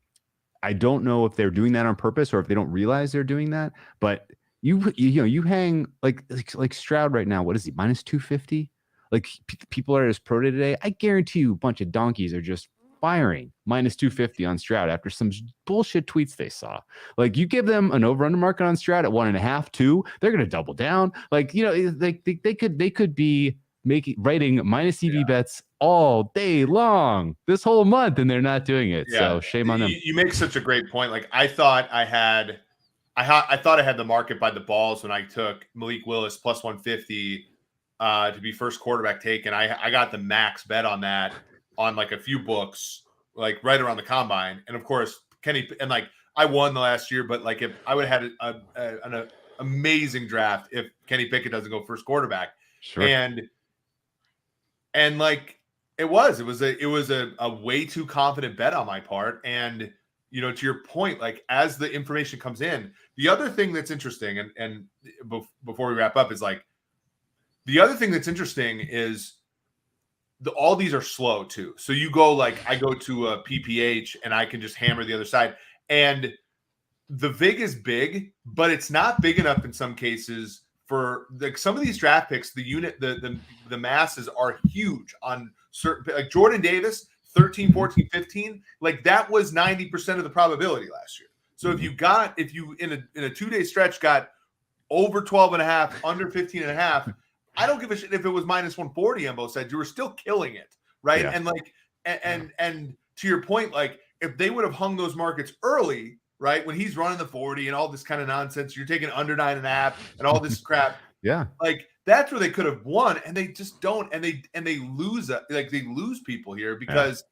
I don't know if they're doing that on purpose or if they don't realize they're doing that. But you know you hang like Stroud right now. What is he, minus 250? Like people are at his pro day today. I guarantee you a bunch of donkeys are just firing minus 250 on Stroud after some bullshit tweets they saw. Like you give them an over under market on Stroud at 1.5, 2, they're gonna double down. Like, you know, like they could be writing minus EV bets all day long this whole month, and they're not doing it. Yeah. So shame on them. You make such a great point. Like I thought I had the market by the balls when I took Malik Willis plus 150 to be first quarterback taken. I got the max bet on that on like a few books, like right around the combine. And of course, Kenny, and like I won the last year, but like if I would have had an amazing draft if Kenny Pickett doesn't go first quarterback. Sure. And like it was a way too confident bet on my part. And you know, to your point, like as the information comes in, the other thing that's interesting, and before we wrap up, is like the other thing that's interesting is all these are slow too. So you go like I go to a PPH and I can just hammer the other side, and the VIG is big, but it's not big enough in some cases for like some of these draft picks. The masses are huge on certain, like Jordan Davis, 13, 14, 15. Like that was 90% of the probability last year. So if you in a 2-day stretch got over 12.5, under 15.5. I don't give a shit if it was minus 140 on both sides. You were still killing it, right? Yeah. And like, and to your point, like if they would have hung those markets early, right, when he's running the 40 and all this kind of nonsense, you're taking under 9.5 and all this crap. Yeah, like that's where they could have won, and they just don't, and they lose, like they lose people here because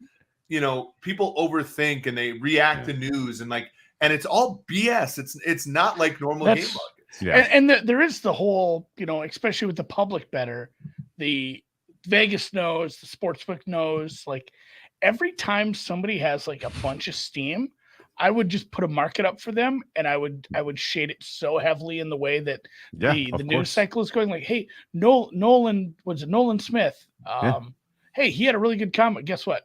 you know people overthink and they react to news and like, and it's all BS. It's not like normal game markets. Yeah. And there is the whole, you know, especially with the public better, the Vegas knows, the sportsbook knows, like every time somebody has like a bunch of steam, I would just put a market up for them and I would shade it so heavily in the way that the news cycle is going like, hey, Nolan Smith. Hey, he had a really good comment. Guess what?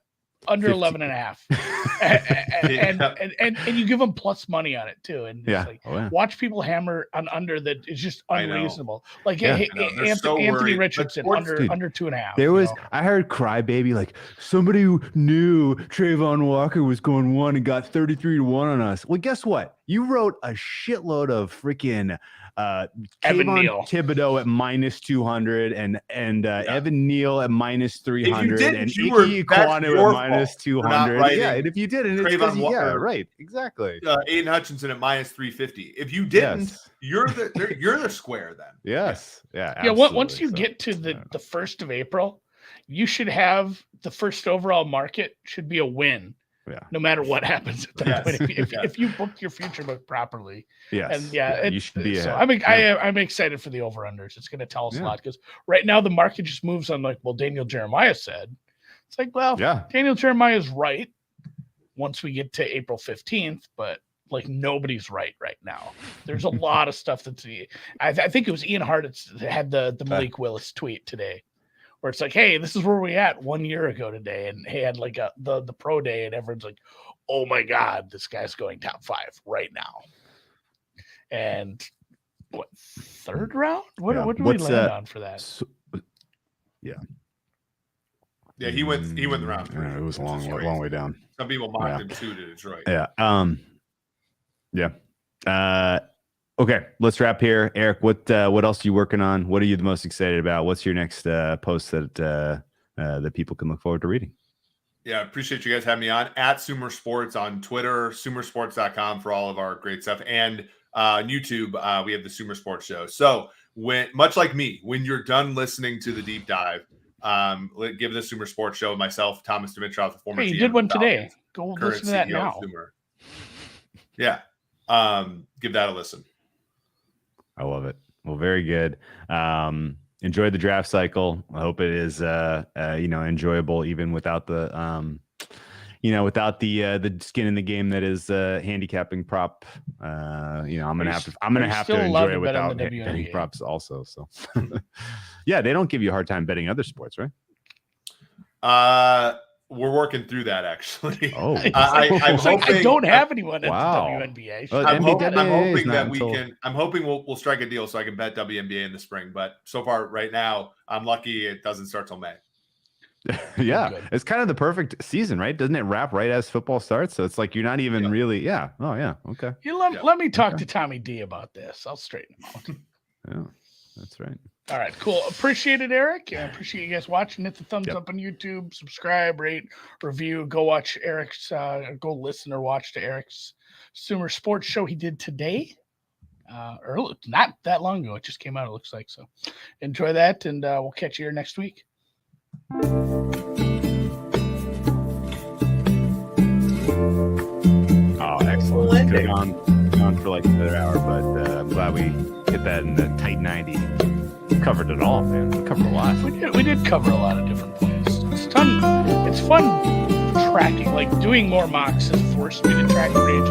Under 11.5, and you give them plus money on it too, and watch people hammer on under that is just unreasonable. Like Anthony Richardson under 2.5. I heard crybaby like somebody who knew Trayvon Walker was going 1 and got 33-1 on us. Well, guess what? You wrote a shitload of freaking Kayvon Thibodeau at minus 200 and Evan Neal at minus 300 and Ike Ekwonu at minus 200. Yeah, and if you didn't, it's because right, exactly. Aiden Hutchinson at minus 350. If you didn't, you're the square then. Yes, Once you get to the 1st of April, you should have the first overall market should be a win. Yeah. No matter what happens at that point, if you book your future book properly, and you should be. So I'm excited for the over unders. It's going to tell us a lot because right now the market just moves on like, well, Daniel Jeremiah said. It's like, well, Daniel Jeremiah is right once we get to April 15th, but like nobody's right now. There's a lot of stuff that's. I think it was Ian Hart had the Malik Willis tweet today. Where it's like, hey, this is where we at 1 year ago today, and he had like the pro day, and everyone's like, oh my god, this guy's going top 5 right now. And what 3rd round? What did we land on for that? He went the round 3. It was a long way down. Some people mocked him too to Detroit. Okay, let's wrap here. Eric, what else are you working on? What are you the most excited about? What's your next post that people can look forward to reading? Yeah, appreciate you guys having me on. At Sumer Sports on Twitter, sumersports.com for all of our great stuff. And on YouTube, we have the Sumer Sports Show. So much like me, when you're done listening to the deep dive, give the Sumer Sports Show myself, Thomas Dimitrov, the former GM. You did one today. Go listen to that now. Yeah. Give that a listen. I love it. Well, very good. Enjoy the draft cycle. I hope it is, enjoyable even without the, without the skin in the game that is handicapping prop. I'm gonna have to enjoy it without betting props also. So, yeah, they don't give you a hard time betting other sports, right? We're working through that actually. Oh, I'm hoping I don't have anyone at the WNBA. I'm hoping that we can. I'm hoping we'll strike a deal so I can bet WNBA in the spring. But so far, right now, I'm lucky it doesn't start till May. Yeah, it's kind of the perfect season, right? Doesn't it wrap right as football starts? So it's like you're not even really. Yeah. Oh, yeah. Okay. Let me talk to Tommy D about this. I'll straighten him out. Yeah, that's right. All right, cool. Appreciate it, Eric. I appreciate you guys watching. Hit the thumbs up on YouTube, subscribe, rate, review. Go watch Eric's, go listen or watch to Eric's Sumer Sports show he did today. Early, not that long ago. It just came out, it looks like. So enjoy that, and we'll catch you here next week. Oh, excellent. Could have gone for like another hour, but I'm glad we hit that in the tight 90. Covered it all, man. We covered a lot. We did cover a lot of different plays. It's fun tracking, like doing more mocks has forced me to track free agents